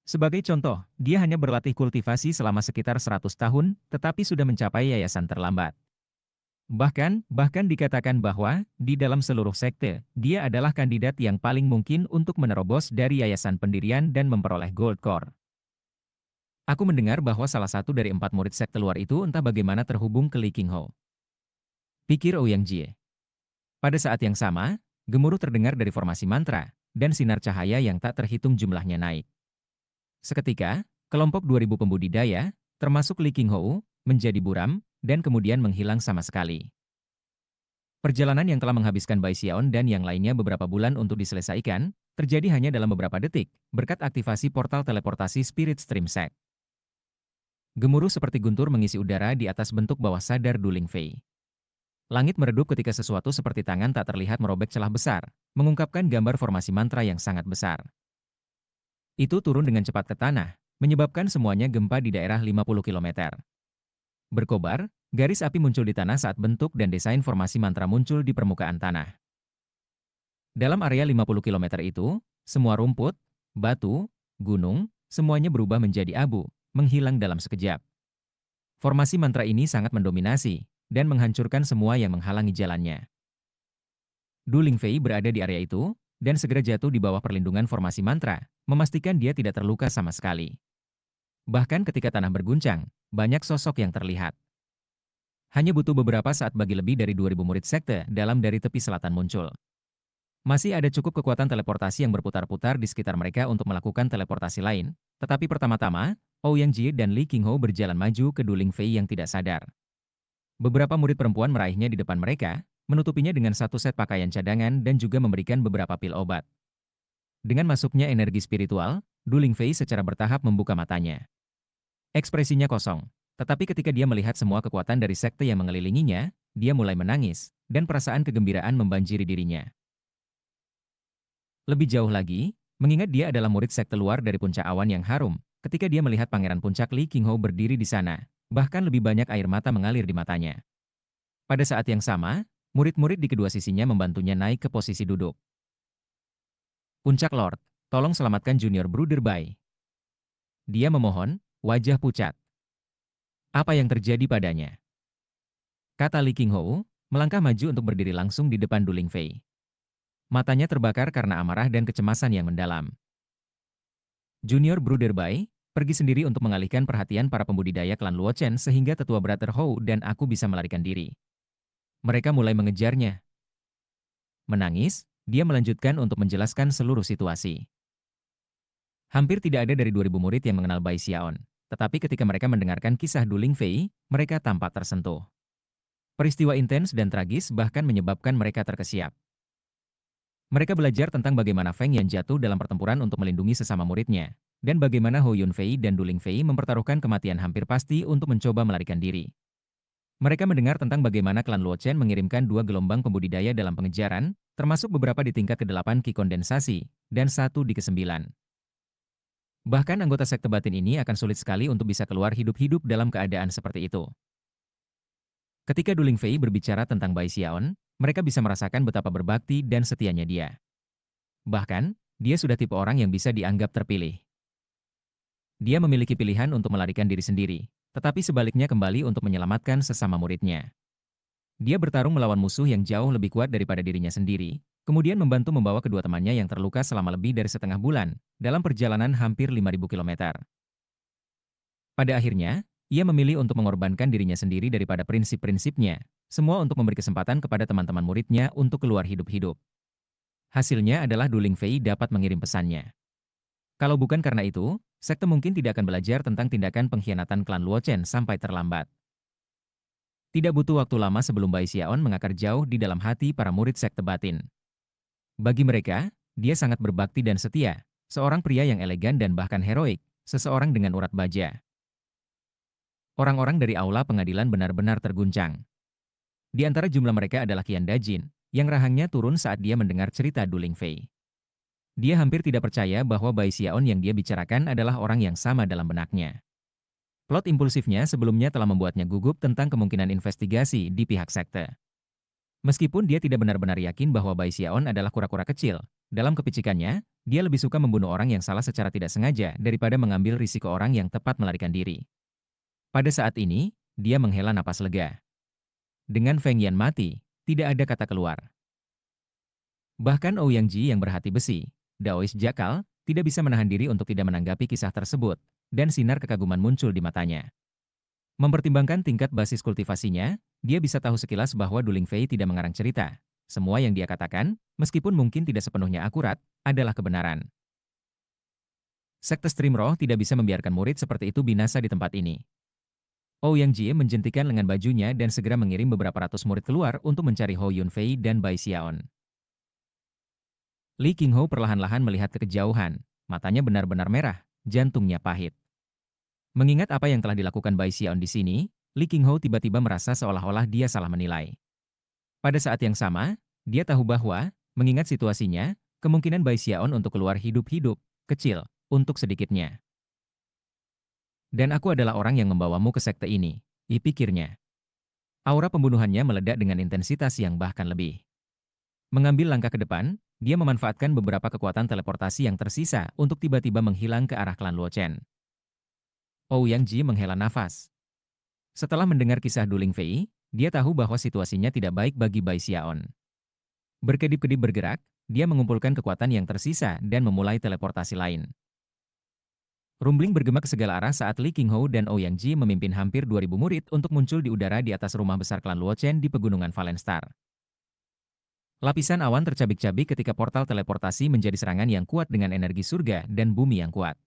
Sebagai contoh, dia hanya berlatih kultivasi selama sekitar 100 tahun, tetapi sudah mencapai yayasan terlambat. Bahkan dikatakan bahwa, di dalam seluruh sekte, dia adalah kandidat yang paling mungkin untuk menerobos dari yayasan pendirian dan memperoleh Gold Core. Aku mendengar bahwa salah satu dari 4 murid sekte luar itu entah bagaimana terhubung ke Li Qinghou. Pikir Ouyang Jie. Pada saat yang sama, gemuruh terdengar dari formasi mantra, dan sinar cahaya yang tak terhitung jumlahnya naik. Seketika, kelompok 2.000 pembudidaya, termasuk Li Qinghou, menjadi buram, dan kemudian menghilang sama sekali. Perjalanan yang telah menghabiskan Bai Xiaon dan yang lainnya beberapa bulan untuk diselesaikan, terjadi hanya dalam beberapa detik, berkat aktivasi portal teleportasi Spirit Stream Sect. Gemuruh seperti guntur mengisi udara di atas bentuk bawah sadar Du Lingfei. Langit meredup ketika sesuatu seperti tangan tak terlihat merobek celah besar, mengungkapkan gambar formasi mantra yang sangat besar. Itu turun dengan cepat ke tanah, menyebabkan semuanya gempa di daerah 50 km. Berkobar, garis api muncul di tanah saat bentuk dan desain formasi mantra muncul di permukaan tanah. Dalam area 50 km itu, semua rumput, batu, gunung, semuanya berubah menjadi abu, menghilang dalam sekejap. Formasi mantra ini sangat mendominasi, dan menghancurkan semua yang menghalangi jalannya. Du Lingfei berada di area itu, dan segera jatuh di bawah perlindungan formasi mantra, memastikan dia tidak terluka sama sekali. Bahkan ketika tanah berguncang, banyak sosok yang terlihat. Hanya butuh beberapa saat bagi lebih dari 2.000 murid sekte dalam dari tepi selatan muncul. Masih ada cukup kekuatan teleportasi yang berputar-putar di sekitar mereka untuk melakukan teleportasi lain, tetapi pertama-tama, Ouyang Jie dan Li Qinghou berjalan maju ke Du Lingfei yang tidak sadar. Beberapa murid perempuan meraihnya di depan mereka, menutupinya dengan satu set pakaian cadangan dan juga memberikan beberapa pil obat. Dengan masuknya energi spiritual, Du Lingfei secara bertahap membuka matanya. Ekspresinya kosong, tetapi ketika dia melihat semua kekuatan dari sekte yang mengelilinginya, dia mulai menangis, dan perasaan kegembiraan membanjiri dirinya. Lebih jauh lagi, mengingat dia adalah murid sekte luar dari puncak awan yang harum, ketika dia melihat Pangeran Puncak Li Qinghou berdiri di sana, bahkan lebih banyak air mata mengalir di matanya. Pada saat yang sama, murid-murid di kedua sisinya membantunya naik ke posisi duduk. Puncak Lord, tolong selamatkan Junior Bruder Bai. Dia memohon, wajah pucat. Apa yang terjadi padanya? Kata Li Qinghou, melangkah maju untuk berdiri langsung di depan Du Lingfei. Matanya terbakar karena amarah dan kecemasan yang mendalam. Junior Bruder Bai, pergi sendiri untuk mengalihkan perhatian para pembudidaya klan Luochen sehingga tetua Brother Hou dan aku bisa melarikan diri. Mereka mulai mengejarnya. Menangis, dia melanjutkan untuk menjelaskan seluruh situasi. Hampir tidak ada dari 2.000 murid yang mengenal Bai Xiaon, tetapi ketika mereka mendengarkan kisah Du Lingfei, mereka tampak tersentuh. Peristiwa intens dan tragis bahkan menyebabkan mereka terkesiap. Mereka belajar tentang bagaimana Feng Yan jatuh dalam pertempuran untuk melindungi sesama muridnya, dan bagaimana Hou Yunfei dan Du Lingfei mempertaruhkan kematian hampir pasti untuk mencoba melarikan diri. Mereka mendengar tentang bagaimana klan Luochen mengirimkan 2 gelombang pembudidaya dalam pengejaran, termasuk beberapa di tingkat ke-8 Ki kondensasi, dan 1 di ke-9. Bahkan anggota sekte batin ini akan sulit sekali untuk bisa keluar hidup-hidup dalam keadaan seperti itu. Ketika Du Lingfei berbicara tentang Bai Xiaon, mereka bisa merasakan betapa berbakti dan setianya dia. Bahkan, dia sudah tipe orang yang bisa dianggap terpilih. Dia memiliki pilihan untuk melarikan diri sendiri, tetapi sebaliknya kembali untuk menyelamatkan sesama muridnya. Dia bertarung melawan musuh yang jauh lebih kuat daripada dirinya sendiri, kemudian membantu membawa kedua temannya yang terluka selama lebih dari setengah bulan, dalam perjalanan hampir 5.000 kilometer. Pada akhirnya, ia memilih untuk mengorbankan dirinya sendiri daripada prinsip-prinsipnya, semua untuk memberi kesempatan kepada teman-teman muridnya untuk keluar hidup-hidup. Hasilnya adalah Du Lingfei dapat mengirim pesannya. Kalau bukan karena itu, sekte mungkin tidak akan belajar tentang tindakan pengkhianatan klan Luochen sampai terlambat. Tidak butuh waktu lama sebelum Bai Xiaon mengakar jauh di dalam hati para murid sekte batin. Bagi mereka, dia sangat berbakti dan setia, seorang pria yang elegan dan bahkan heroik, seseorang dengan urat baja. Orang-orang dari aula pengadilan benar-benar terguncang. Di antara jumlah mereka adalah Qian Dajin, yang rahangnya turun saat dia mendengar cerita Du Lingfei. Dia hampir tidak percaya bahwa Bai Xiaon yang dia bicarakan adalah orang yang sama dalam benaknya. Plot impulsifnya sebelumnya telah membuatnya gugup tentang kemungkinan investigasi di pihak sekte. Meskipun dia tidak benar-benar yakin bahwa Bai Xiaon adalah kura-kura kecil, dalam kepicikannya, dia lebih suka membunuh orang yang salah secara tidak sengaja daripada mengambil risiko orang yang tepat melarikan diri. Pada saat ini, dia menghela napas lega. Dengan Feng Yan mati, tidak ada kata keluar. Bahkan Ouyang Ji yang berhati besi, Daois Jakal, tidak bisa menahan diri untuk tidak menanggapi kisah tersebut, dan sinar kekaguman muncul di matanya. Mempertimbangkan tingkat basis kultivasinya, dia bisa tahu sekilas bahwa Du Lingfei tidak mengarang cerita. Semua yang dia katakan, meskipun mungkin tidak sepenuhnya akurat, adalah kebenaran. Sekte Stream Roh tidak bisa membiarkan murid seperti itu binasa di tempat ini. Ouyang Ji menjentikan lengan bajunya dan segera mengirim beberapa ratus murid keluar untuk mencari Hou Yunfei dan Bai Xiaon. Li Qinghou perlahan-lahan melihat ke kejauhan, matanya benar-benar merah, jantungnya pahit. Mengingat apa yang telah dilakukan Bai Xiaon di sini, Li Qinghou tiba-tiba merasa seolah-olah dia salah menilai. Pada saat yang sama, dia tahu bahwa, mengingat situasinya, kemungkinan Bai Xiaon untuk keluar hidup-hidup, kecil, untuk sedikitnya. Dan aku adalah orang yang membawamu ke sekte ini, pikirnya. Aura pembunuhannya meledak dengan intensitas yang bahkan lebih. Mengambil langkah ke depan, dia memanfaatkan beberapa kekuatan teleportasi yang tersisa untuk tiba-tiba menghilang ke arah klan Luochen. Ouyang Ji menghela nafas. Setelah mendengar kisah Du Lingfei, dia tahu bahwa situasinya tidak baik bagi Bai Xiaon. Berkedip-kedip bergerak, dia mengumpulkan kekuatan yang tersisa dan memulai teleportasi lain. Rumbling bergema ke segala arah saat Li Qinghou dan Ouyang Ji memimpin hampir 2.000 murid untuk muncul di udara di atas rumah besar klan Luochen di pegunungan Valenstar. Lapisan awan tercabik-cabik ketika portal teleportasi menjadi serangan yang kuat dengan energi surga dan bumi yang kuat.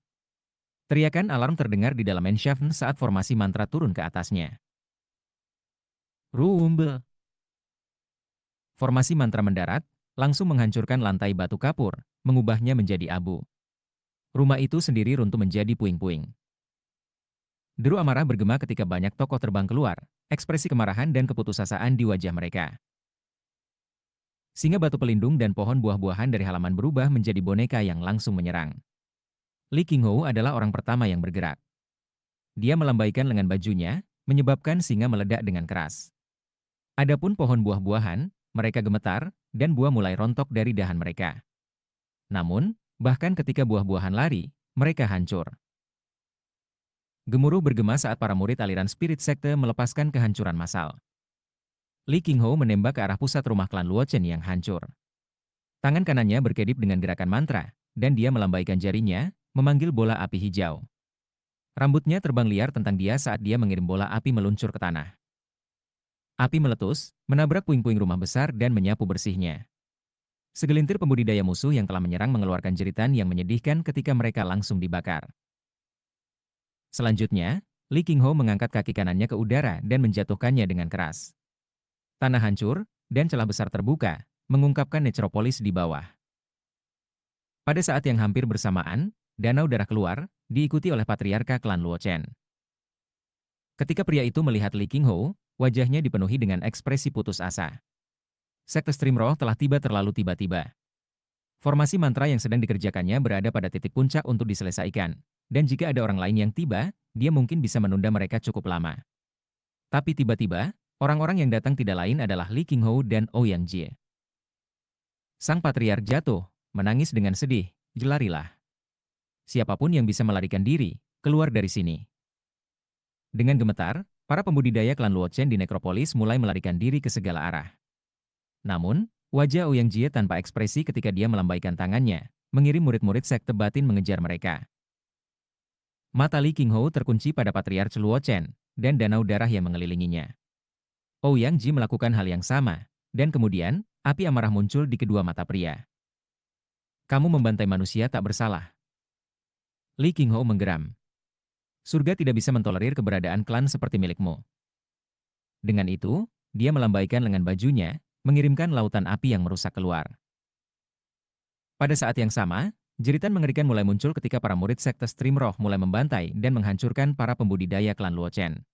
Teriakan alarm terdengar di dalam Enshafen saat formasi mantra turun ke atasnya. Rumble. Formasi mantra mendarat, langsung menghancurkan lantai batu kapur, mengubahnya menjadi abu. Rumah itu sendiri runtuh menjadi puing-puing. Deru amarah bergema ketika banyak tokoh terbang keluar, ekspresi kemarahan dan keputusasaan di wajah mereka. Singa batu pelindung dan pohon buah-buahan dari halaman berubah menjadi boneka yang langsung menyerang. Li Qinghou adalah orang pertama yang bergerak. Dia melambaikan lengan bajunya, menyebabkan singa meledak dengan keras. Adapun pohon buah-buahan, mereka gemetar, dan buah mulai rontok dari dahan mereka. Namun, bahkan ketika buah-buahan lari, mereka hancur. Gemuruh bergema saat para murid aliran spirit sekte melepaskan kehancuran massal. Li Qinghou menembak ke arah pusat rumah klan Luochen yang hancur. Tangan kanannya berkedip dengan gerakan mantra, dan dia melambaikan jarinya, memanggil bola api hijau. Rambutnya terbang liar tentang dia saat dia mengirim bola api meluncur ke tanah. Api meletus, menabrak puing-puing rumah besar dan menyapu bersihnya. Segelintir pembudidaya musuh yang telah menyerang mengeluarkan jeritan yang menyedihkan ketika mereka langsung dibakar. Selanjutnya, Li Qinghou mengangkat kaki kanannya ke udara dan menjatuhkannya dengan keras. Tanah hancur, dan celah besar terbuka, mengungkapkan necropolis di bawah. Pada saat yang hampir bersamaan, danau darah keluar, diikuti oleh patriarka klan Luochen. Ketika pria itu melihat Li Qinghou, wajahnya dipenuhi dengan ekspresi putus asa. Sekte Stream Roh telah tiba terlalu tiba-tiba. Formasi mantra yang sedang dikerjakannya berada pada titik puncak untuk diselesaikan, dan jika ada orang lain yang tiba, dia mungkin bisa menunda mereka cukup lama. Tapi tiba-tiba, orang-orang yang datang tidak lain adalah Li Qinghou dan Ouyang Ji. Sang patriark jatuh, menangis dengan sedih, "Jelarilah. Siapapun yang bisa melarikan diri, keluar dari sini." Dengan gemetar, para pembudidaya klan Luochen di nekropolis mulai melarikan diri ke segala arah. Namun, wajah Ouyang Jie tanpa ekspresi ketika dia melambaikan tangannya, mengirim murid-murid sekte batin mengejar mereka. Mata Li Qinghou terkunci pada patriark Luochen, dan danau darah yang mengelilinginya. Ouyang Ji melakukan hal yang sama, dan kemudian, api amarah muncul di kedua mata pria. "Kamu membantai manusia tak bersalah." Li Qinghou menggeram. "Surga tidak bisa mentolerir keberadaan klan seperti milikmu." Dengan itu, dia melambaikan lengan bajunya, mengirimkan lautan api yang merusak keluar. Pada saat yang sama, jeritan mengerikan mulai muncul ketika para murid sekte Stream Roh mulai membantai dan menghancurkan para pembudidaya klan Luochen.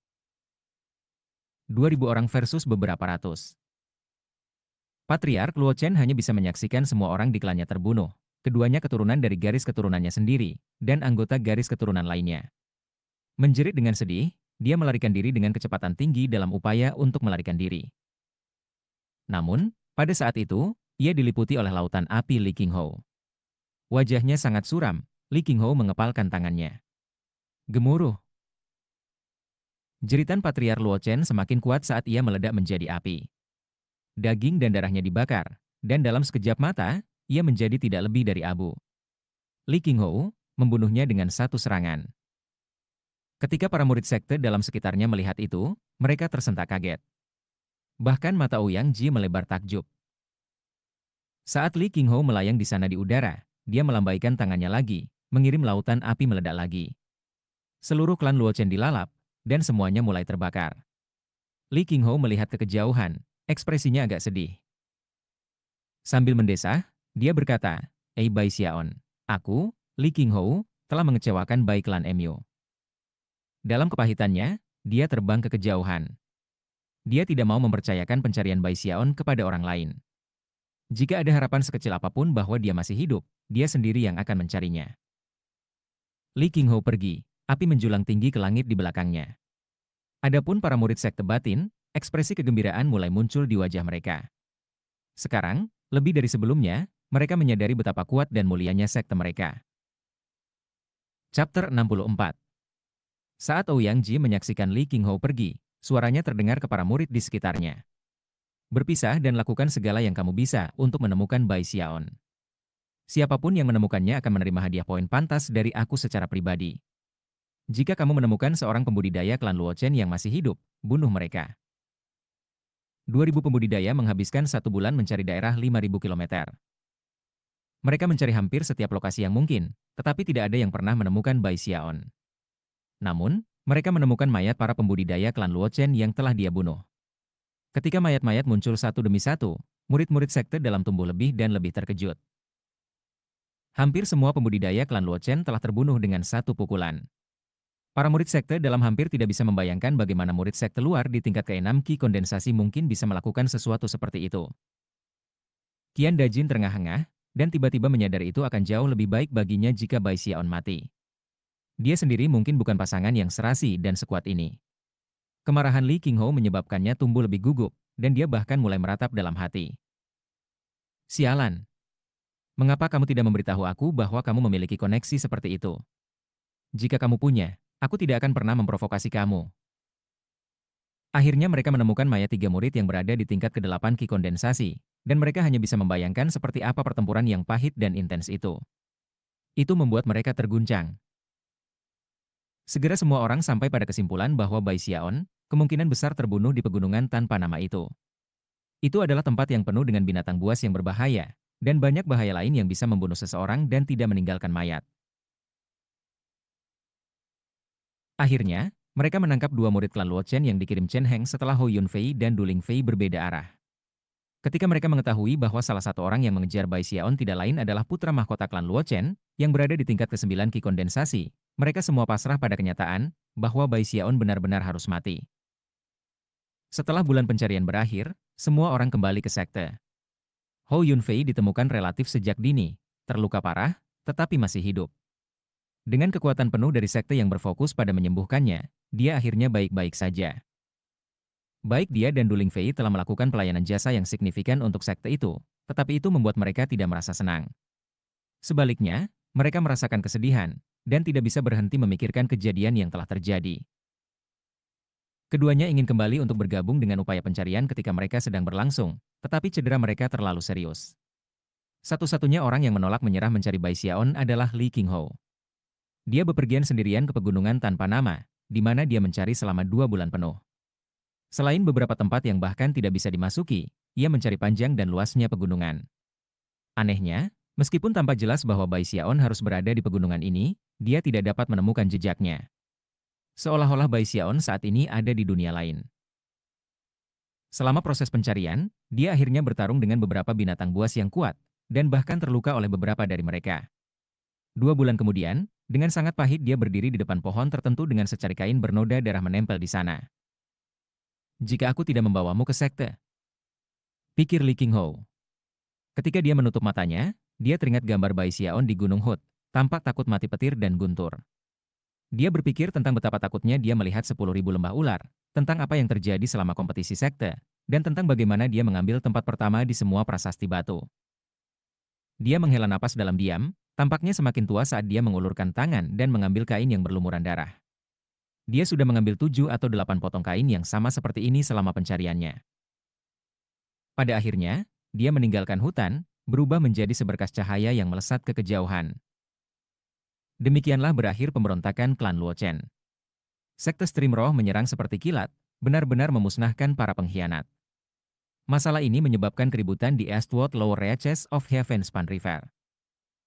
2.000 orang versus beberapa ratus. Patriark Luochen hanya bisa menyaksikan semua orang di klannya terbunuh. Keduanya keturunan dari garis keturunannya sendiri, dan anggota garis keturunan lainnya. Menjerit dengan sedih, dia melarikan diri dengan kecepatan tinggi dalam upaya untuk melarikan diri. Namun, pada saat itu, ia diliputi oleh lautan api Li Qinghou. Wajahnya sangat suram, Li Qinghou mengepalkan tangannya. Gemuruh. Jeritan patriark Luochen semakin kuat saat ia meledak menjadi api. Daging dan darahnya dibakar, dan dalam sekejap mata, ia menjadi tidak lebih dari abu. Li Qinghou membunuhnya dengan satu serangan. Ketika para murid sekte dalam sekitarnya melihat itu, mereka tersentak kaget. Bahkan mata Ouyang Ji melebar takjub. Saat Li Qinghou melayang di sana di udara, dia melambaikan tangannya lagi, mengirim lautan api meledak lagi. Seluruh klan Luochen dilalap, dan semuanya mulai terbakar. Li Qinghou melihat ke kejauhan, ekspresinya agak sedih. Sambil mendesah, dia berkata, Bai Xiaon, aku, Li Qinghou, telah mengecewakan Bai klan Emyu." Dalam kepahitannya, dia terbang ke kejauhan. Dia tidak mau mempercayakan pencarian Bai Xiaon kepada orang lain. Jika ada harapan sekecil apapun bahwa dia masih hidup, dia sendiri yang akan mencarinya. Li Qinghou pergi, api menjulang tinggi ke langit di belakangnya. Adapun para murid sekte batin, ekspresi kegembiraan mulai muncul di wajah mereka. Sekarang, lebih dari sebelumnya, mereka menyadari betapa kuat dan mulianya sekte mereka. Chapter 64. Saat Ouyang Ji menyaksikan Li Qinghou pergi, suaranya terdengar ke para murid di sekitarnya. Berpisah dan lakukan segala yang kamu bisa untuk menemukan Bai Xiaon. Siapapun yang menemukannya akan menerima hadiah poin pantas dari aku secara pribadi. Jika kamu menemukan seorang pembudidaya klan Luochen yang masih hidup, bunuh mereka. 2.000 pembudidaya menghabiskan 1 bulan mencari daerah 5.000 kilometer. Mereka mencari hampir setiap lokasi yang mungkin, tetapi tidak ada yang pernah menemukan Bai Xiaon. Namun, mereka menemukan mayat para pembudidaya klan Luochen yang telah dia bunuh. Ketika mayat-mayat muncul satu demi satu, murid-murid sekte dalam tumbuh lebih dan lebih terkejut. Hampir semua pembudidaya klan Luochen telah terbunuh dengan satu pukulan. Para murid sekte dalam hampir tidak bisa membayangkan bagaimana murid sekte luar di tingkat ke-6 Ki kondensasi mungkin bisa melakukan sesuatu seperti itu. Qian Dajin terengah-engah, dan tiba-tiba menyadari itu akan jauh lebih baik baginya jika Bai Xiaon mati. Dia sendiri mungkin bukan pasangan yang serasi dan sekuat ini. Kemarahan Li Qinghou menyebabkannya tumbuh lebih gugup, dan dia bahkan mulai meratap dalam hati. Sialan! Mengapa kamu tidak memberitahu aku bahwa kamu memiliki koneksi seperti itu? Jika kamu punya, aku tidak akan pernah memprovokasi kamu. Akhirnya mereka menemukan mayat 3 murid yang berada di tingkat ke-8 Ki kondensasi, dan mereka hanya bisa membayangkan seperti apa pertempuran yang pahit dan intens itu. Itu membuat mereka terguncang. Segera semua orang sampai pada kesimpulan bahwa Bai Xiaon kemungkinan besar terbunuh di pegunungan tanpa nama itu. Itu adalah tempat yang penuh dengan binatang buas yang berbahaya, dan banyak bahaya lain yang bisa membunuh seseorang dan tidak meninggalkan mayat. Akhirnya, mereka menangkap 2 murid klan Luochen yang dikirim Chen Heng setelah Hou Yunfei dan Du Lingfei berbeda arah. Ketika mereka mengetahui bahwa salah satu orang yang mengejar Bai Xiaon tidak lain adalah putra mahkota klan Luochen, yang berada di tingkat ke-9 Ki kondensasi, mereka semua pasrah pada kenyataan bahwa Bai Xiaon benar-benar harus mati. Setelah bulan pencarian berakhir, semua orang kembali ke sekte. Hou Yunfei ditemukan relatif sejak dini, terluka parah, tetapi masih hidup. Dengan kekuatan penuh dari sekte yang berfokus pada menyembuhkannya, dia akhirnya baik-baik saja. Baik dia dan Du Lingfei telah melakukan pelayanan jasa yang signifikan untuk sekte itu, tetapi itu membuat mereka tidak merasa senang. Sebaliknya, mereka merasakan kesedihan, dan tidak bisa berhenti memikirkan kejadian yang telah terjadi. Keduanya ingin kembali untuk bergabung dengan upaya pencarian ketika mereka sedang berlangsung, tetapi cedera mereka terlalu serius. Satu-satunya orang yang menolak menyerah mencari Bai Xiaon adalah Li Qinghou. Dia bepergian sendirian ke pegunungan tanpa nama, di mana dia mencari selama 2 bulan penuh. Selain beberapa tempat yang bahkan tidak bisa dimasuki, ia mencari panjang dan luasnya pegunungan. Anehnya, meskipun tampak jelas bahwa Bai Xiaon harus berada di pegunungan ini, dia tidak dapat menemukan jejaknya. Seolah-olah Bai Xiaon saat ini ada di dunia lain. Selama proses pencarian, dia akhirnya bertarung dengan beberapa binatang buas yang kuat, dan bahkan terluka oleh beberapa dari mereka. 2 bulan kemudian, dengan sangat pahit dia berdiri di depan pohon tertentu dengan secari kain bernoda darah menempel di sana. Jika aku tidak membawamu ke sekte, pikir Li Qinghou. Ketika dia menutup matanya, dia teringat gambar Bai Xiaon di Gunung Hut, tampak takut mati petir dan guntur. Dia berpikir tentang betapa takutnya dia melihat 10.000 lembah ular, tentang apa yang terjadi selama kompetisi sekte, dan tentang bagaimana dia mengambil tempat pertama di semua prasasti batu. Dia menghela napas dalam diam, tampaknya semakin tua saat dia mengulurkan tangan dan mengambil kain yang berlumuran darah. Dia sudah mengambil 7 atau 8 potong kain yang sama seperti ini selama pencariannya. Pada akhirnya, dia meninggalkan hutan, berubah menjadi seberkas cahaya yang melesat ke kejauhan. Demikianlah berakhir pemberontakan klan Luochen. Sekte Stream Roh menyerang seperti kilat, benar-benar memusnahkan para pengkhianat. Masalah ini menyebabkan keributan di Eastwood Lower Reaches of Heavenspan River.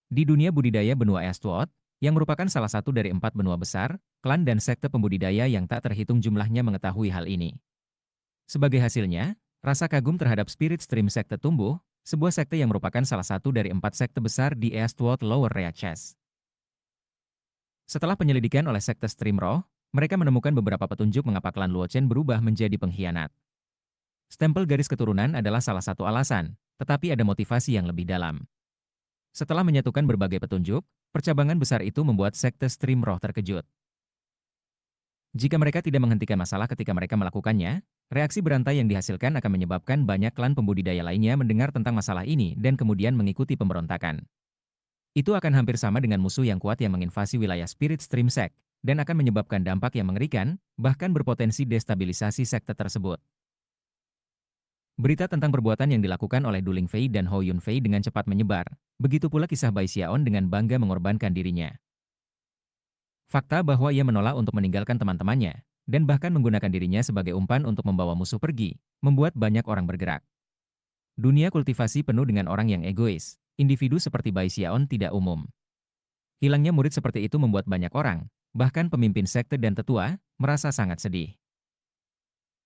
Di dunia budidaya benua Eastwood, yang merupakan salah satu dari 4 benua besar, klan dan sekte pembudidaya yang tak terhitung jumlahnya mengetahui hal ini. Sebagai hasilnya, rasa kagum terhadap Spirit Stream sekte tumbuh, sebuah sekte yang merupakan salah satu dari 4 sekte besar di Eastwood Lower Reaches. Setelah penyelidikan oleh sekte Stream Roh, mereka menemukan beberapa petunjuk mengapa klan Luochen berubah menjadi pengkhianat. Stempel garis keturunan adalah salah satu alasan, tetapi ada motivasi yang lebih dalam. Setelah menyatukan berbagai petunjuk, percabangan besar itu membuat sekte Stream Roh terkejut. Jika mereka tidak menghentikan masalah ketika mereka melakukannya, reaksi berantai yang dihasilkan akan menyebabkan banyak klan pembudidaya lainnya mendengar tentang masalah ini dan kemudian mengikuti pemberontakan. Itu akan hampir sama dengan musuh yang kuat yang menginvasi wilayah Spirit Stream Sect, dan akan menyebabkan dampak yang mengerikan, bahkan berpotensi destabilisasi sekte tersebut. Berita tentang perbuatan yang dilakukan oleh Du Lingfei dan Hou Yunfei dengan cepat menyebar. Begitu pula kisah Bai Xiaon dengan bangga mengorbankan dirinya. Fakta bahwa ia menolak untuk meninggalkan teman-temannya, dan bahkan menggunakan dirinya sebagai umpan untuk membawa musuh pergi, membuat banyak orang bergerak. Dunia kultivasi penuh dengan orang yang egois. Individu seperti Bai Xiaon tidak umum. Hilangnya murid seperti itu membuat banyak orang, bahkan pemimpin sekte dan tetua, merasa sangat sedih.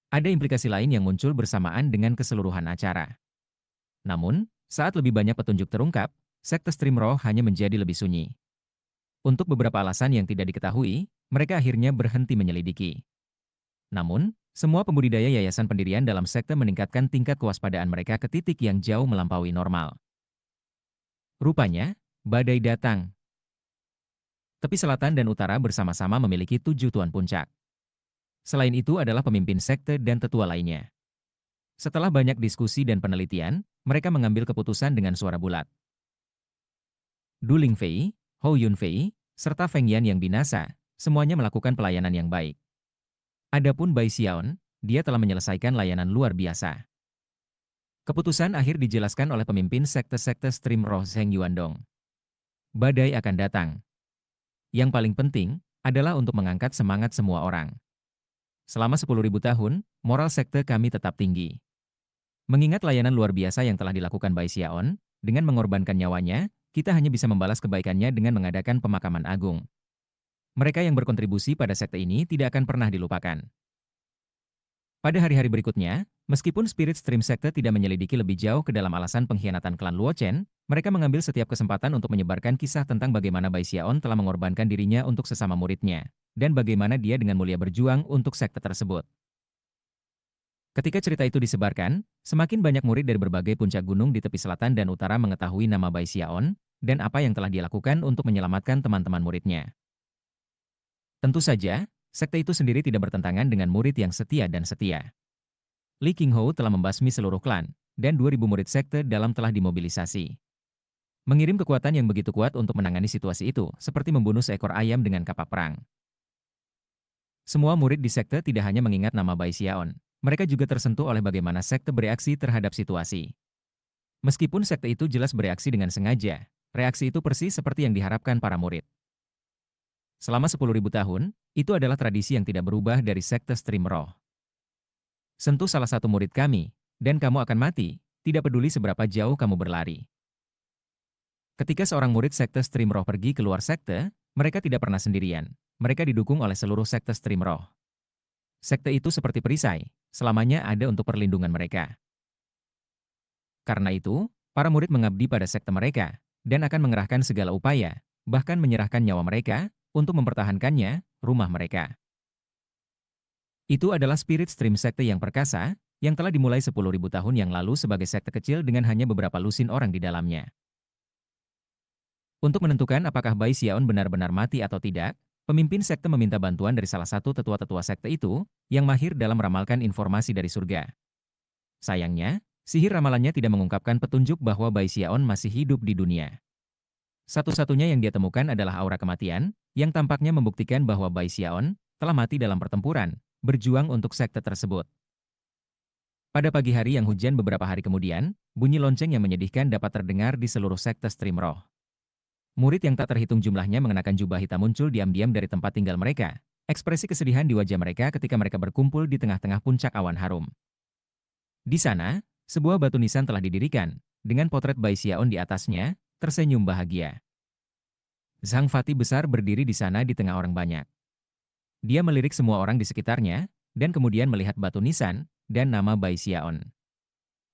Ada implikasi lain yang muncul bersamaan dengan keseluruhan acara. Namun, saat lebih banyak petunjuk terungkap, sekte Stream Roh hanya menjadi lebih sunyi. Untuk beberapa alasan yang tidak diketahui, mereka akhirnya berhenti menyelidiki. Namun, semua pembudidaya yayasan pendirian dalam sekte meningkatkan tingkat kewaspadaan mereka ke titik yang jauh melampaui normal. Rupanya, badai datang. Tepi selatan dan utara bersama-sama memiliki 7 tuan puncak. Selain itu adalah pemimpin sekte dan tetua lainnya. Setelah banyak diskusi dan penelitian, mereka mengambil keputusan dengan suara bulat. Du Lingfei, Hou Yunfei, serta Feng Yan yang binasa, semuanya melakukan pelayanan yang baik. Adapun Bai Xiaon, dia telah menyelesaikan layanan luar biasa. Keputusan akhir dijelaskan oleh pemimpin sekte-sekte Stream Roh Zheng Yuandong. Badai akan datang. Yang paling penting adalah untuk mengangkat semangat semua orang. Selama 10.000 tahun, moral sekte kami tetap tinggi. Mengingat layanan luar biasa yang telah dilakukan Bai Xiaon, dengan mengorbankan nyawanya, kita hanya bisa membalas kebaikannya dengan mengadakan pemakaman agung. Mereka yang berkontribusi pada sekte ini tidak akan pernah dilupakan. Pada hari-hari berikutnya, meskipun Spirit Stream Sekte tidak menyelidiki lebih jauh ke dalam alasan pengkhianatan klan Luo Chen, mereka mengambil setiap kesempatan untuk menyebarkan kisah tentang bagaimana Bai Xiaon telah mengorbankan dirinya untuk sesama muridnya, dan bagaimana dia dengan mulia berjuang untuk sekte tersebut. Ketika cerita itu disebarkan, semakin banyak murid dari berbagai puncak gunung di tepi selatan dan utara mengetahui nama Bai Xiaon, dan apa yang telah dia lakukan untuk menyelamatkan teman-teman muridnya. Tentu saja, sekte itu sendiri tidak bertentangan dengan murid yang setia dan setia. Li Qinghou telah membasmi seluruh klan, dan 2.000 murid sekte dalam telah dimobilisasi. Mengirim kekuatan yang begitu kuat untuk menangani situasi itu, seperti membunuh seekor ayam dengan kapak perang. Semua murid di sekte tidak hanya mengingat nama Bai Xiaon, mereka juga tersentuh oleh bagaimana sekte bereaksi terhadap situasi. Meskipun sekte itu jelas bereaksi dengan sengaja, reaksi itu persis seperti yang diharapkan para murid. Selama 10.000 tahun, itu adalah tradisi yang tidak berubah dari sekte Stream Roh. Sentuh salah satu murid kami, dan kamu akan mati, tidak peduli seberapa jauh kamu berlari. Ketika seorang murid sekte Stream Roh pergi keluar sekte, mereka tidak pernah sendirian. Mereka didukung oleh seluruh sekte Stream Roh. Sekte itu seperti perisai, selamanya ada untuk perlindungan mereka. Karena itu, para murid mengabdi pada sekte mereka, dan akan mengerahkan segala upaya, bahkan menyerahkan nyawa mereka, untuk mempertahankannya, rumah mereka. Itu adalah spirit stream sekte yang perkasa, yang telah dimulai 10.000 tahun yang lalu sebagai sekte kecil dengan hanya beberapa lusin orang di dalamnya. Untuk menentukan apakah Bai Xiaon benar-benar mati atau tidak, pemimpin sekte meminta bantuan dari salah satu tetua-tetua sekte itu, yang mahir dalam meramalkan informasi dari surga. Sayangnya, sihir ramalannya tidak mengungkapkan petunjuk bahwa Bai Xiaon masih hidup di dunia. Satu-satunya yang dia temukan adalah aura kematian, yang tampaknya membuktikan bahwa Bai Xiaon telah mati dalam pertempuran, berjuang untuk sekte tersebut. Pada pagi hari yang hujan beberapa hari kemudian, bunyi lonceng yang menyedihkan dapat terdengar di seluruh sekte Stream Roh. Murid yang tak terhitung jumlahnya mengenakan jubah hitam muncul diam-diam dari tempat tinggal mereka. Ekspresi kesedihan di wajah mereka ketika mereka berkumpul di tengah-tengah puncak awan harum. Di sana, sebuah batu nisan telah didirikan, dengan potret Bai Xiaon di atasnya, tersenyum bahagia. Zhang Fati besar berdiri di sana di tengah orang banyak. Dia melirik semua orang di sekitarnya, dan kemudian melihat batu nisan, dan nama Bai Xiaon.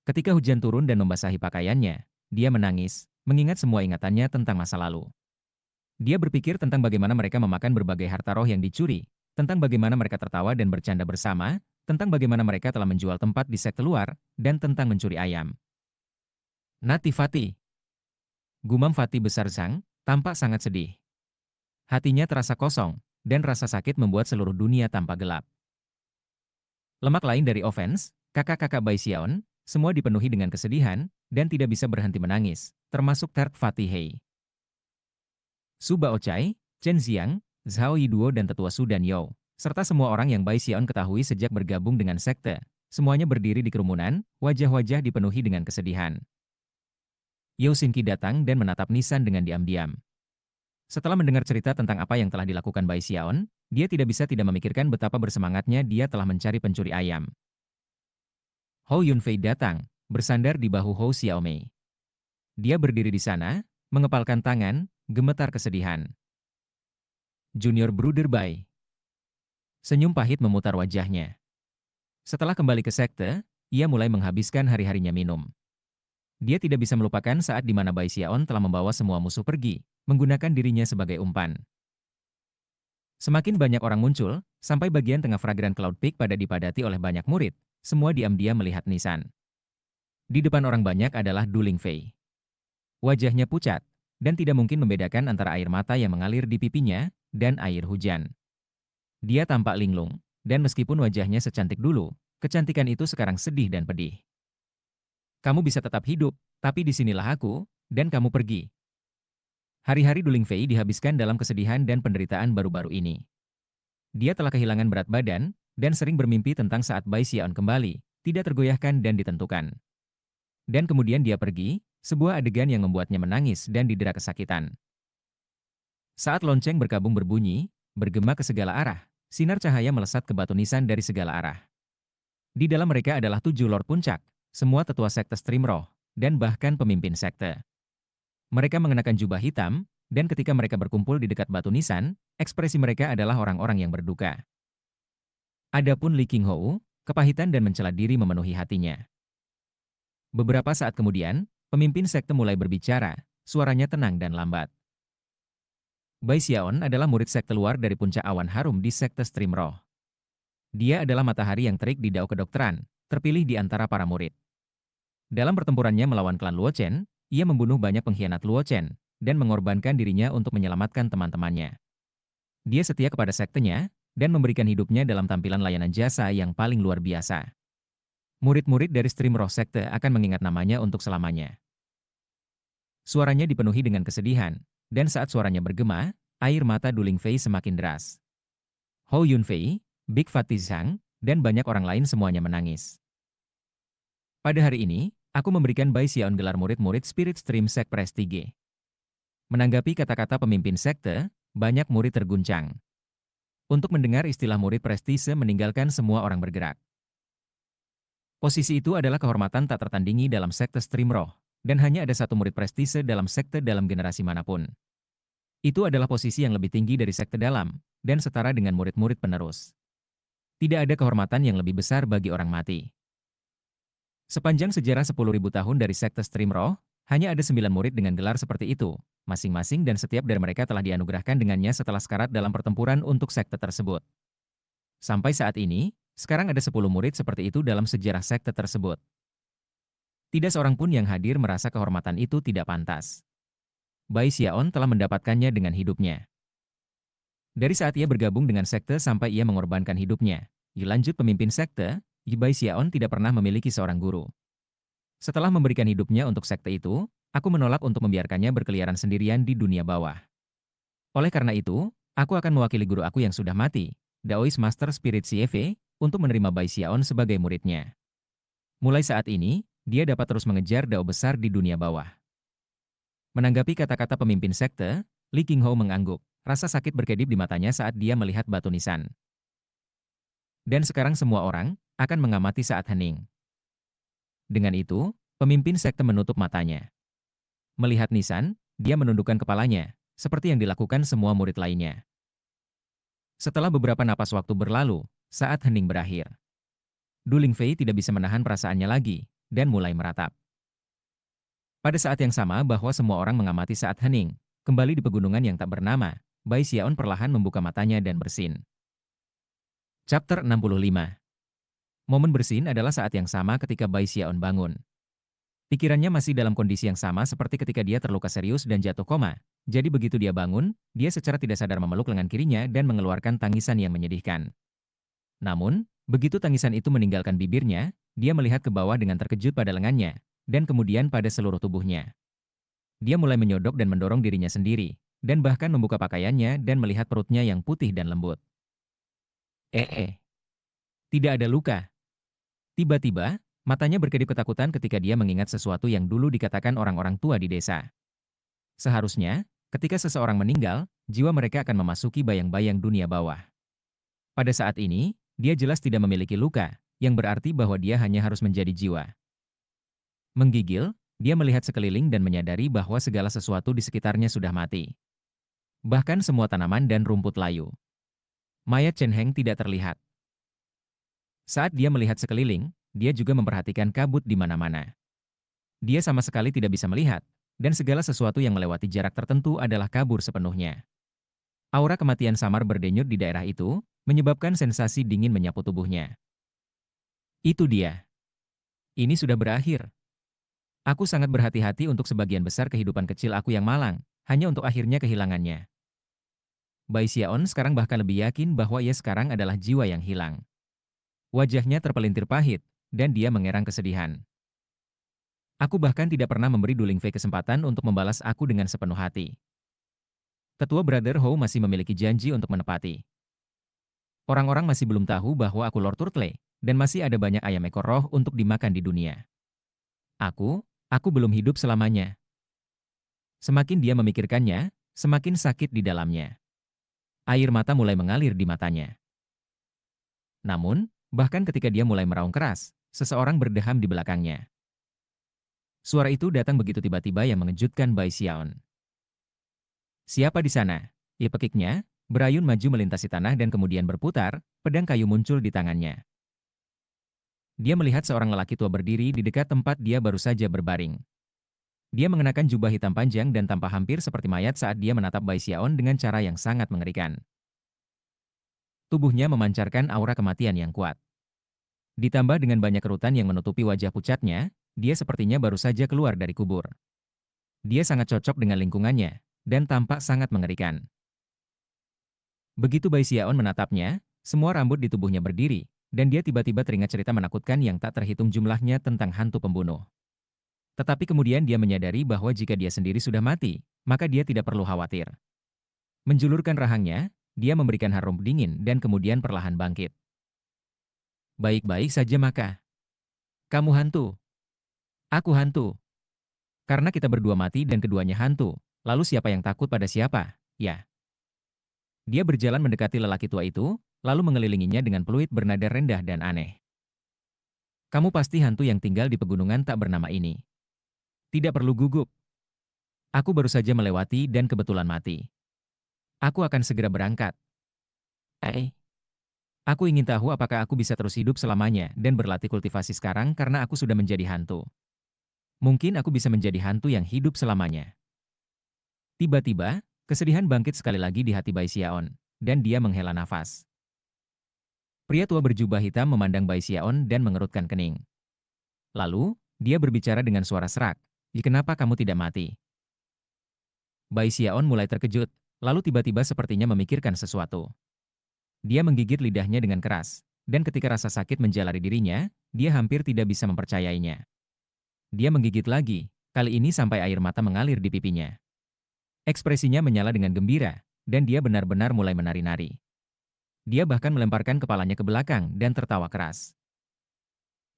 Ketika hujan turun dan membasahi pakaiannya, dia menangis, mengingat semua ingatannya tentang masa lalu. Dia berpikir tentang bagaimana mereka memakan berbagai harta roh yang dicuri, tentang bagaimana mereka tertawa dan bercanda bersama, tentang bagaimana mereka telah menjual tempat di sekte luar, dan tentang mencuri ayam. Nati Fati. Gumam Fati besar Zhang, tampak sangat sedih. Hatinya terasa kosong, dan rasa sakit membuat seluruh dunia tampak gelap. Lemak lain dari Offense, kakak-kakak Bai Xiaon, semua dipenuhi dengan kesedihan, dan tidak bisa berhenti menangis, termasuk Tert Fati Hei. Su Baochai, Chen Xiang, Zhao Yiduo dan tetua Su dan You, serta semua orang yang Bai Xiaon ketahui sejak bergabung dengan sekte, Semuanya berdiri di kerumunan, wajah-wajah dipenuhi dengan kesedihan. Yeo Shinki datang dan menatap Nisan dengan diam-diam. Setelah mendengar cerita tentang apa yang telah dilakukan Bai Xiaon, dia tidak bisa tidak memikirkan betapa bersemangatnya dia telah mencari pencuri ayam. Hou Yunfei datang, bersandar di bahu Hou Xiaomei. Dia berdiri di sana, mengepalkan tangan, gemetar kesedihan. Junior Brother Bai. Senyum pahit memutar wajahnya. Setelah kembali ke sekte, ia mulai menghabiskan hari-harinya minum. Dia tidak bisa melupakan saat di mana Bai Xiaon telah membawa semua musuh pergi, menggunakan dirinya sebagai umpan. Semakin banyak orang muncul, sampai bagian tengah Fragrant Cloud Peak pada dipadati oleh banyak murid, semua diam-diam melihat Nisan. Di depan orang banyak adalah Du Lingfei. Wajahnya pucat, dan tidak mungkin membedakan antara air mata yang mengalir di pipinya dan air hujan. Dia tampak linglung, dan meskipun wajahnya secantik dulu, kecantikan itu sekarang sedih dan pedih. Kamu bisa tetap hidup, tapi disinilah aku, dan kamu pergi. Hari-hari Du Lingfei dihabiskan dalam kesedihan dan penderitaan baru-baru ini. Dia telah kehilangan berat badan, dan sering bermimpi tentang saat Bai Xiaon kembali, tidak tergoyahkan dan ditentukan. Dan kemudian dia pergi, sebuah adegan yang membuatnya menangis dan didera kesakitan. Saat lonceng berkabung berbunyi, bergema ke segala arah, sinar cahaya melesat ke batu nisan dari segala arah. Di dalam mereka adalah 7 Lord Puncak, semua tetua sekte Stream Roh, dan bahkan pemimpin sekte. Mereka mengenakan jubah hitam, dan ketika mereka berkumpul di dekat batu nisan, ekspresi mereka adalah orang-orang yang berduka. Adapun Li Qinghou, kepahitan dan mencela diri memenuhi hatinya. Beberapa saat kemudian, pemimpin sekte mulai berbicara, suaranya tenang dan lambat. Bai Xiaon adalah murid sekte luar dari puncak awan harum di sekte Stream Roh. Dia adalah matahari yang terik di dao kedokteran, terpilih di antara para murid. Dalam pertempurannya melawan klan Luo Chen, ia membunuh banyak pengkhianat Luo Chen, dan mengorbankan dirinya untuk menyelamatkan teman-temannya. Dia setia kepada sektenya, dan memberikan hidupnya dalam tampilan layanan jasa yang paling luar biasa. Murid-murid dari Stream Roh sekte akan mengingat namanya untuk selamanya. Suaranya dipenuhi dengan kesedihan, dan saat suaranya bergema, air mata Du Lingfei semakin deras. Hou Yunfei, Big Fat Tizhang, dan banyak orang lain semuanya menangis. Pada hari ini, aku memberikan Bai Xiaon gelar murid-murid Spirit Stream Sek Prestige. Menanggapi kata-kata pemimpin sekte, banyak murid terguncang. Untuk mendengar istilah murid prestise meninggalkan semua orang bergerak. Posisi itu adalah kehormatan tak tertandingi dalam sekte Stream Roh, dan hanya ada satu murid prestise dalam sekte dalam generasi manapun. Itu adalah posisi yang lebih tinggi dari sekte dalam, dan setara dengan murid-murid penerus. Tidak ada kehormatan yang lebih besar bagi orang mati. Sepanjang sejarah 10.000 tahun dari sekte Stream Roh, hanya ada 9 murid dengan gelar seperti itu, masing-masing dan setiap dari mereka telah dianugerahkan dengannya setelah sekarat dalam pertempuran untuk sekte tersebut. Sampai saat ini, sekarang ada 10 murid seperti itu dalam sejarah sekte tersebut. Tidak seorang pun yang hadir merasa kehormatan itu tidak pantas. Bai Xiaon telah mendapatkannya dengan hidupnya. Dari saat ia bergabung dengan sekte sampai ia mengorbankan hidupnya, lanjut pemimpin sekte, Bai Xiaon tidak pernah memiliki seorang guru. Setelah memberikan hidupnya untuk sekte itu, aku menolak untuk membiarkannya berkeliaran sendirian di dunia bawah. Oleh karena itu, aku akan mewakili guru aku yang sudah mati, Daoist Master Spirit CFE, untuk menerima Bai Xiaon sebagai muridnya. Mulai saat ini, dia dapat terus mengejar dao besar di dunia bawah. Menanggapi kata-kata pemimpin sekte, Li Qinghou mengangguk, rasa sakit berkedip di matanya saat dia melihat batu nisan. Dan sekarang semua orang akan mengamati saat hening. Dengan itu, pemimpin sekte menutup matanya. Melihat nisan, dia menundukkan kepalanya, seperti yang dilakukan semua murid lainnya. Setelah beberapa napas waktu berlalu, saat hening berakhir, Du Lingfei tidak bisa menahan perasaannya lagi, dan mulai meratap. Pada saat yang sama bahwa semua orang mengamati saat hening, kembali di pegunungan yang tak bernama, Bai Xiaon perlahan membuka matanya dan bersin. Chapter 65. Momen bersin adalah saat yang sama ketika Bai Xiaon bangun. Pikirannya masih dalam kondisi yang sama seperti ketika dia terluka serius dan jatuh koma, jadi begitu dia bangun, dia secara tidak sadar memeluk lengan kirinya dan mengeluarkan tangisan yang menyedihkan. Namun, begitu tangisan itu meninggalkan bibirnya, dia melihat ke bawah dengan terkejut pada lengannya, dan kemudian pada seluruh tubuhnya. Dia mulai menyodok dan mendorong dirinya sendiri, dan bahkan membuka pakaiannya dan melihat perutnya yang putih dan lembut. Tidak ada luka. Tiba-tiba, matanya berkedip ketakutan ketika dia mengingat sesuatu yang dulu dikatakan orang-orang tua di desa. Seharusnya, ketika seseorang meninggal, jiwa mereka akan memasuki bayang-bayang dunia bawah. Pada saat ini, dia jelas tidak memiliki luka, yang berarti bahwa dia hanya harus menjadi jiwa. Menggigil, dia melihat sekeliling dan menyadari bahwa segala sesuatu di sekitarnya sudah mati. Bahkan semua tanaman dan rumput layu. Mayat Chen Heng tidak terlihat. Saat dia melihat sekeliling, dia juga memperhatikan kabut di mana-mana. Dia sama sekali tidak bisa melihat, dan segala sesuatu yang melewati jarak tertentu adalah kabur sepenuhnya. Aura kematian samar berdenyut di daerah itu, menyebabkan sensasi dingin menyapu tubuhnya. Itu dia. Ini sudah berakhir. Aku sangat berhati-hati untuk sebagian besar kehidupan kecil aku yang malang, hanya untuk akhirnya kehilangannya. Bai Xiaon sekarang bahkan lebih yakin bahwa ia sekarang adalah jiwa yang hilang. Wajahnya terpelintir pahit, dan dia mengerang kesedihan. Aku bahkan tidak pernah memberi Du Lingfei kesempatan untuk membalas aku dengan sepenuh hati. Tetua Brother Hou masih memiliki janji untuk menepati. Orang-orang masih belum tahu bahwa aku Lord Turtle, dan masih ada banyak ayam ekor roh untuk dimakan di dunia. Aku belum hidup selamanya. Semakin dia memikirkannya, semakin sakit di dalamnya. Air mata mulai mengalir di matanya. Namun, bahkan ketika dia mulai meraung keras, seseorang berdeham di belakangnya. Suara itu datang begitu tiba-tiba yang mengejutkan Bai Xiaon. Siapa di sana? Ia pekiknya, berayun maju melintasi tanah dan kemudian berputar, pedang kayu muncul di tangannya. Dia melihat seorang lelaki tua berdiri di dekat tempat dia baru saja berbaring. Dia mengenakan jubah hitam panjang dan tampak hampir seperti mayat saat dia menatap Bai Xiaon dengan cara yang sangat mengerikan. Tubuhnya memancarkan aura kematian yang kuat. Ditambah dengan banyak kerutan yang menutupi wajah pucatnya, dia sepertinya baru saja keluar dari kubur. Dia sangat cocok dengan lingkungannya, dan tampak sangat mengerikan. Begitu Bai Xiaon menatapnya, semua rambut di tubuhnya berdiri, dan dia tiba-tiba teringat cerita menakutkan yang tak terhitung jumlahnya tentang hantu pembunuh. Tetapi kemudian dia menyadari bahwa jika dia sendiri sudah mati, maka dia tidak perlu khawatir. Menjulurkan rahangnya, dia memberikan harum dingin dan kemudian perlahan bangkit. Baik-baik saja maka. Kamu hantu. Aku hantu. Karena kita berdua mati dan keduanya hantu, lalu siapa yang takut pada siapa? Ya. Dia berjalan mendekati lelaki tua itu, lalu mengelilinginya dengan peluit bernada rendah dan aneh. Kamu pasti hantu yang tinggal di pegunungan tak bernama ini. Tidak perlu gugup. Aku baru saja melewati dan kebetulan mati. Aku akan segera berangkat. Aku ingin tahu apakah aku bisa terus hidup selamanya dan berlatih kultivasi sekarang karena aku sudah menjadi hantu. Mungkin aku bisa menjadi hantu yang hidup selamanya. Tiba-tiba, kesedihan bangkit sekali lagi di hati Bai Xiaon, dan dia menghela nafas. Pria tua berjubah hitam memandang Bai Xiaon dan mengerutkan kening. Lalu, dia berbicara dengan suara serak, "Kenapa kamu tidak mati?" Bai Xiaon mulai terkejut, lalu tiba-tiba sepertinya memikirkan sesuatu. Dia menggigit lidahnya dengan keras, dan ketika rasa sakit menjalari dirinya, dia hampir tidak bisa mempercayainya. Dia menggigit lagi, kali ini sampai air mata mengalir di pipinya. Ekspresinya menyala dengan gembira, dan dia benar-benar mulai menari-nari. Dia bahkan melemparkan kepalanya ke belakang dan tertawa keras.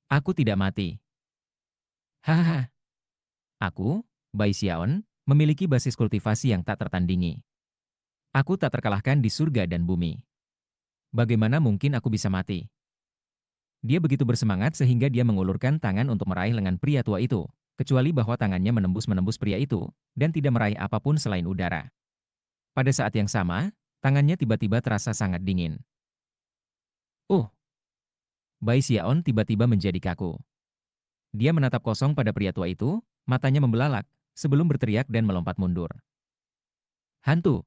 Aku tidak mati. Hahaha. Aku, Bai Xiaon, memiliki basis kultivasi yang tak tertandingi. Aku tak terkalahkan di surga dan bumi. Bagaimana mungkin aku bisa mati? Dia begitu bersemangat sehingga dia mengulurkan tangan untuk meraih lengan pria tua itu, kecuali bahwa tangannya menembus pria itu, dan tidak meraih apapun selain udara. Pada saat yang sama, tangannya tiba-tiba terasa sangat dingin. Oh, Bai Xiaon tiba-tiba menjadi kaku. Dia menatap kosong pada pria tua itu, matanya membelalak, sebelum berteriak dan melompat mundur. Hantu!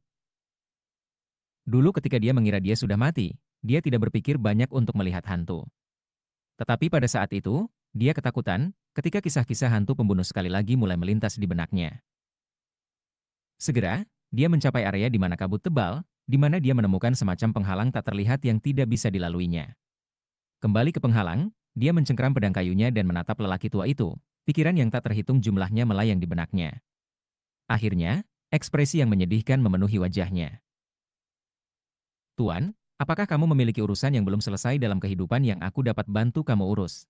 Dulu ketika dia mengira dia sudah mati, dia tidak berpikir banyak untuk melihat hantu. Tetapi pada saat itu, dia ketakutan ketika kisah-kisah hantu pembunuh sekali lagi mulai melintas di benaknya. Segera, dia mencapai area di mana kabut tebal, di mana dia menemukan semacam penghalang tak terlihat yang tidak bisa dilaluinya. Kembali ke penghalang, dia mencengkeram pedang kayunya dan menatap lelaki tua itu, pikiran yang tak terhitung jumlahnya melayang di benaknya. Akhirnya, ekspresi yang menyedihkan memenuhi wajahnya. Tuan, apakah kamu memiliki urusan yang belum selesai dalam kehidupan yang aku dapat bantu kamu urus?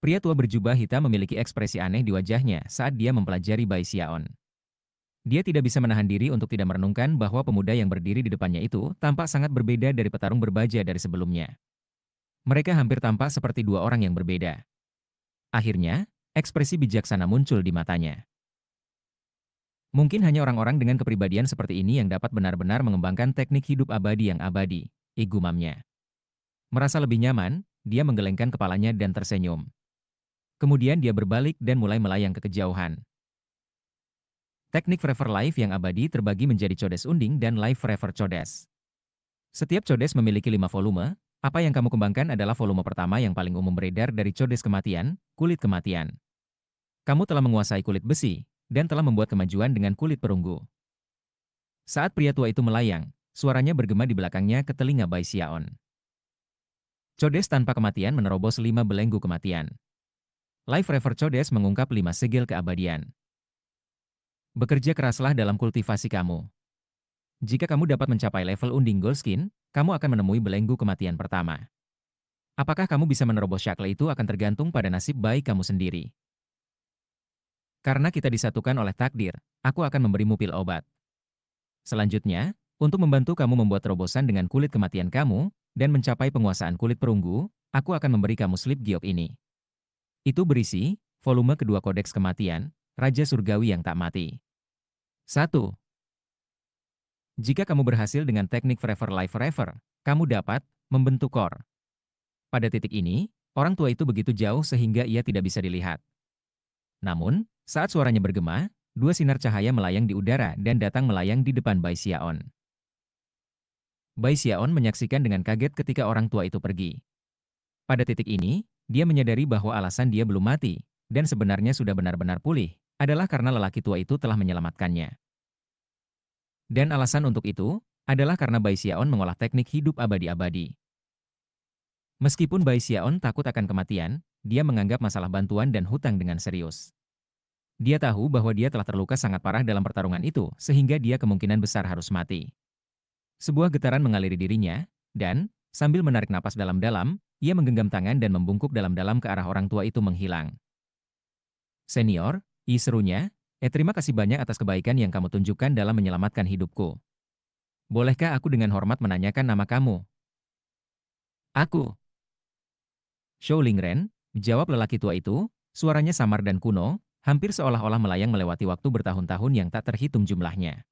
Pria tua berjubah hitam memiliki ekspresi aneh di wajahnya saat dia mempelajari Bai Xiaon. Dia tidak bisa menahan diri untuk tidak merenungkan bahwa pemuda yang berdiri di depannya itu tampak sangat berbeda dari petarung berbaja dari sebelumnya. Mereka hampir tampak seperti dua orang yang berbeda. Akhirnya, ekspresi bijaksana muncul di matanya. Mungkin hanya orang-orang dengan kepribadian seperti ini yang dapat benar-benar mengembangkan teknik hidup abadi yang abadi, gumamnya. Merasa lebih nyaman, dia menggelengkan kepalanya dan tersenyum. Kemudian dia berbalik dan mulai melayang ke kejauhan. Teknik Forever Life yang abadi terbagi menjadi Codes Unding dan Life Forever Codes. Setiap Codes memiliki 5 volume, apa yang kamu kembangkan adalah volume pertama yang paling umum beredar dari Codes kematian, kulit kematian. Kamu telah menguasai kulit besi, dan telah membuat kemajuan dengan kulit perunggu. Saat pria tua itu melayang, suaranya bergema di belakangnya ke telinga Bai Xiaon. Codes tanpa kematian menerobos 5 belenggu kematian. Life Forever Codes mengungkap 5 segel keabadian. Bekerja keraslah dalam kultivasi kamu. Jika kamu dapat mencapai level unding Goldskin, kamu akan menemui belenggu kematian pertama. Apakah kamu bisa menerobos shackle itu akan tergantung pada nasib baik kamu sendiri. Karena kita disatukan oleh takdir, aku akan memberimu pil obat. Selanjutnya, untuk membantu kamu membuat terobosan dengan kulit kematian kamu, dan mencapai penguasaan kulit perunggu, aku akan memberi kamu slip giok ini. Itu berisi, volume kedua kodeks kematian, Raja Surgawi yang tak mati. 1. Jika kamu berhasil dengan teknik Forever Life Forever, kamu dapat membentuk core. Pada titik ini, orang tua itu begitu jauh sehingga ia tidak bisa dilihat. Namun, saat suaranya bergema, 2 sinar cahaya melayang di udara dan datang melayang di depan Bai Xiaon. Bai Xiaon menyaksikan dengan kaget ketika orang tua itu pergi. Pada titik ini, dia menyadari bahwa alasan dia belum mati, dan sebenarnya sudah benar-benar pulih, adalah karena lelaki tua itu telah menyelamatkannya. Dan alasan untuk itu, adalah karena Bai Xiaon mengolah teknik hidup abadi-abadi. Meskipun Bai Xiaon takut akan kematian, dia menganggap masalah bantuan dan hutang dengan serius. Dia tahu bahwa dia telah terluka sangat parah dalam pertarungan itu, sehingga dia kemungkinan besar harus mati. Sebuah getaran mengaliri dirinya, dan, sambil menarik napas dalam-dalam, ia menggenggam tangan dan membungkuk dalam-dalam ke arah orang tua itu menghilang. Senior, serunya, terima kasih banyak atas kebaikan yang kamu tunjukkan dalam menyelamatkan hidupku. Bolehkah aku dengan hormat menanyakan nama kamu? Aku. Shou Lingren, jawab lelaki tua itu, suaranya samar dan kuno, hampir seolah-olah melayang melewati waktu bertahun-tahun yang tak terhitung jumlahnya.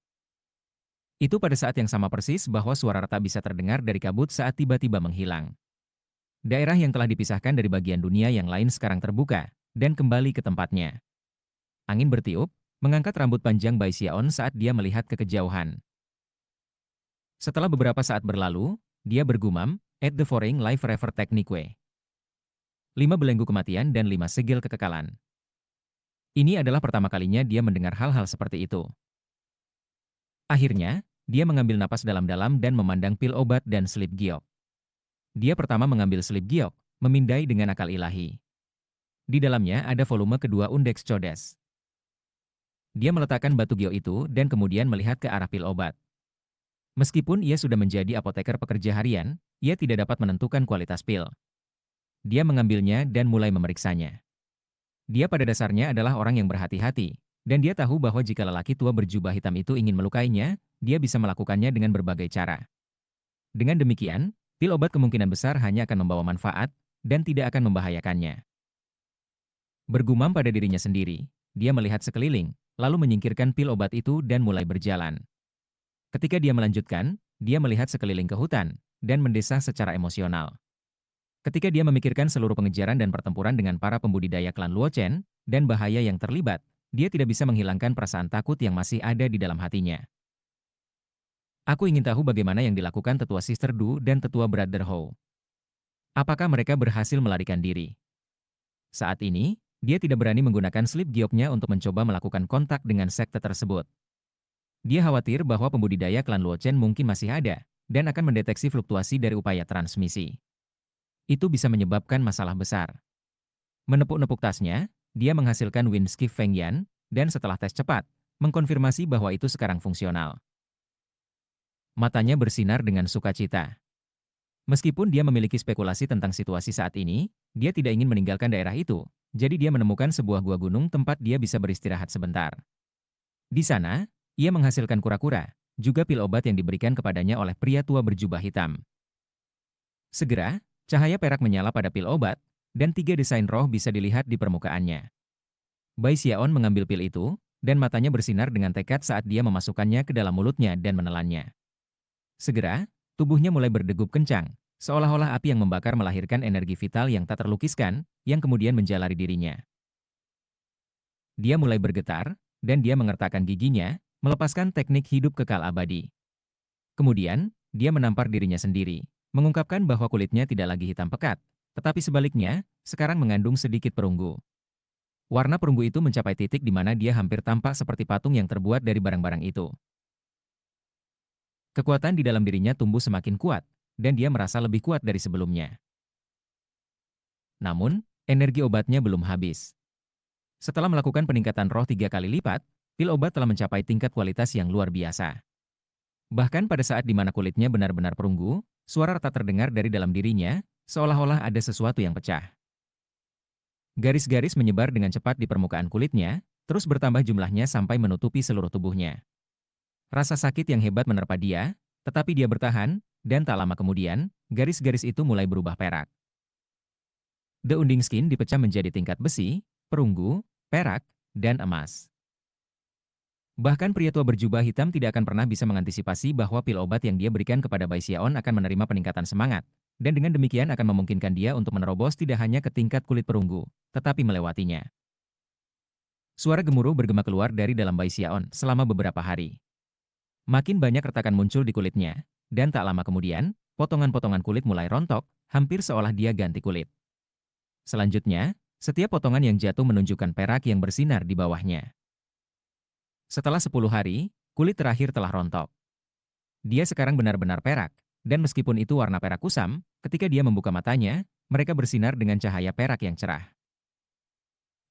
Itu pada saat yang sama persis bahwa suara retak bisa terdengar dari kabut saat tiba-tiba menghilang. Daerah yang telah dipisahkan dari bagian dunia yang lain sekarang terbuka, dan kembali ke tempatnya. Angin bertiup, mengangkat rambut panjang Bai Xiaon saat dia melihat ke kejauhan. Setelah beberapa saat berlalu, dia bergumam, "At the Foreign Life Forever Technique. 5 belenggu kematian dan 5 segel kekekalan." Ini adalah pertama kalinya dia mendengar hal-hal seperti itu. Akhirnya, dia mengambil napas dalam-dalam dan memandang pil obat dan slip giok. Dia pertama mengambil slip giok, memindai dengan akal ilahi. Di dalamnya ada volume kedua Undex Codes. Dia meletakkan batu giok itu dan kemudian melihat ke arah pil obat. Meskipun ia sudah menjadi apoteker pekerja harian, ia tidak dapat menentukan kualitas pil. Dia mengambilnya dan mulai memeriksanya. Dia pada dasarnya adalah orang yang berhati-hati, dan dia tahu bahwa jika lelaki tua berjubah hitam itu ingin melukainya, dia bisa melakukannya dengan berbagai cara. Dengan demikian, pil obat kemungkinan besar hanya akan membawa manfaat, dan tidak akan membahayakannya. Bergumam pada dirinya sendiri, dia melihat sekeliling, lalu menyingkirkan pil obat itu dan mulai berjalan. Ketika dia melanjutkan, dia melihat sekeliling ke hutan, dan mendesah secara emosional. Ketika dia memikirkan seluruh pengejaran dan pertempuran dengan para pembudidaya klan Luochen, dan bahaya yang terlibat, dia tidak bisa menghilangkan perasaan takut yang masih ada di dalam hatinya. Aku ingin tahu bagaimana yang dilakukan tetua Sister Du dan tetua Brother Hou. Apakah mereka berhasil melarikan diri? Saat ini, dia tidak berani menggunakan slip gioknya untuk mencoba melakukan kontak dengan sekte tersebut. Dia khawatir bahwa pembudidaya klan Luochen mungkin masih ada, dan akan mendeteksi fluktuasi dari upaya transmisi. Itu bisa menyebabkan masalah besar. Menepuk-nepuk tasnya, dia menghasilkan Windskiff Feng Yan, dan setelah tes cepat, mengkonfirmasi bahwa itu sekarang fungsional. Matanya bersinar dengan sukacita. Meskipun dia memiliki spekulasi tentang situasi saat ini, dia tidak ingin meninggalkan daerah itu. Jadi dia menemukan sebuah gua gunung tempat dia bisa beristirahat sebentar. Di sana, ia menghasilkan kura-kura, juga pil obat yang diberikan kepadanya oleh pria tua berjubah hitam. Segera, cahaya perak menyala pada pil obat, dan 3 desain roh bisa dilihat di permukaannya. Bai Xiaon mengambil pil itu, dan matanya bersinar dengan tekad saat dia memasukkannya ke dalam mulutnya dan menelannya. Segera, tubuhnya mulai berdegup kencang, seolah-olah api yang membakar melahirkan energi vital yang tak terlukiskan, yang kemudian menjalari dirinya. Dia mulai bergetar, dan dia mengertakkan giginya, melepaskan teknik hidup kekal abadi. Kemudian, dia menampar dirinya sendiri, mengungkapkan bahwa kulitnya tidak lagi hitam pekat, tetapi sebaliknya, sekarang mengandung sedikit perunggu. Warna perunggu itu mencapai titik di mana dia hampir tampak seperti patung yang terbuat dari barang-barang itu. Kekuatan di dalam dirinya tumbuh semakin kuat, dan dia merasa lebih kuat dari sebelumnya. Namun, energi obatnya belum habis. Setelah melakukan peningkatan roh 3 kali lipat, pil obat telah mencapai tingkat kualitas yang luar biasa. Bahkan pada saat di mana kulitnya benar-benar perunggu, suara tak terdengar dari dalam dirinya, seolah-olah ada sesuatu yang pecah. Garis-garis menyebar dengan cepat di permukaan kulitnya, terus bertambah jumlahnya sampai menutupi seluruh tubuhnya. Rasa sakit yang hebat menerpa dia, tetapi dia bertahan, dan tak lama kemudian, garis-garis itu mulai berubah perak. The Unding Skin dipecah menjadi tingkat besi, perunggu, perak, dan emas. Bahkan pria tua berjubah hitam tidak akan pernah bisa mengantisipasi bahwa pil obat yang dia berikan kepada Bai Xiaon akan menerima peningkatan semangat, dan dengan demikian akan memungkinkan dia untuk menerobos tidak hanya ke tingkat kulit perunggu, tetapi melewatinya. Suara gemuruh bergema keluar dari dalam Bai Xiaon selama beberapa hari. Makin banyak retakan muncul di kulitnya, dan tak lama kemudian, potongan-potongan kulit mulai rontok, hampir seolah dia ganti kulit. Selanjutnya, setiap potongan yang jatuh menunjukkan perak yang bersinar di bawahnya. Setelah 10 hari, kulit terakhir telah rontok. Dia sekarang benar-benar perak, dan meskipun itu warna perak kusam, ketika dia membuka matanya, mereka bersinar dengan cahaya perak yang cerah.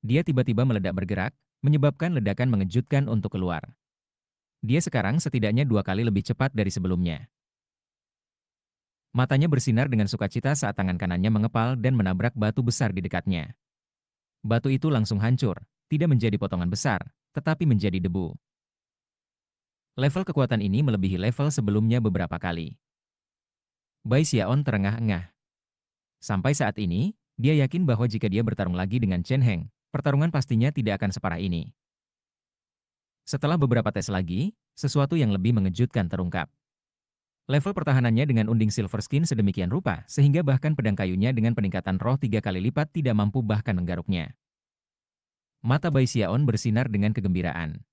Dia tiba-tiba meledak bergerak, menyebabkan ledakan mengejutkan untuk keluar. Dia sekarang setidaknya 2 kali lebih cepat dari sebelumnya. Matanya bersinar dengan sukacita saat tangan kanannya mengepal dan menabrak batu besar di dekatnya. Batu itu langsung hancur, tidak menjadi potongan besar, tetapi menjadi debu. Level kekuatan ini melebihi level sebelumnya beberapa kali. Bai Xiaon terengah-engah. Sampai saat ini, dia yakin bahwa jika dia bertarung lagi dengan Chen Heng, pertarungan pastinya tidak akan separah ini. Setelah beberapa tes lagi, sesuatu yang lebih mengejutkan terungkap. Level pertahanannya dengan unding Silver Skin sedemikian rupa, sehingga bahkan pedang kayunya dengan peningkatan roh 3 kali lipat tidak mampu bahkan menggaruknya. Mata Bai Xiaon bersinar dengan kegembiraan.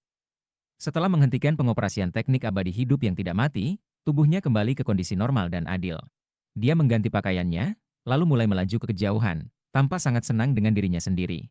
Setelah menghentikan pengoperasian teknik abadi hidup yang tidak mati, tubuhnya kembali ke kondisi normal dan adil. Dia mengganti pakaiannya, lalu mulai melaju ke kejauhan, tampak sangat senang dengan dirinya sendiri.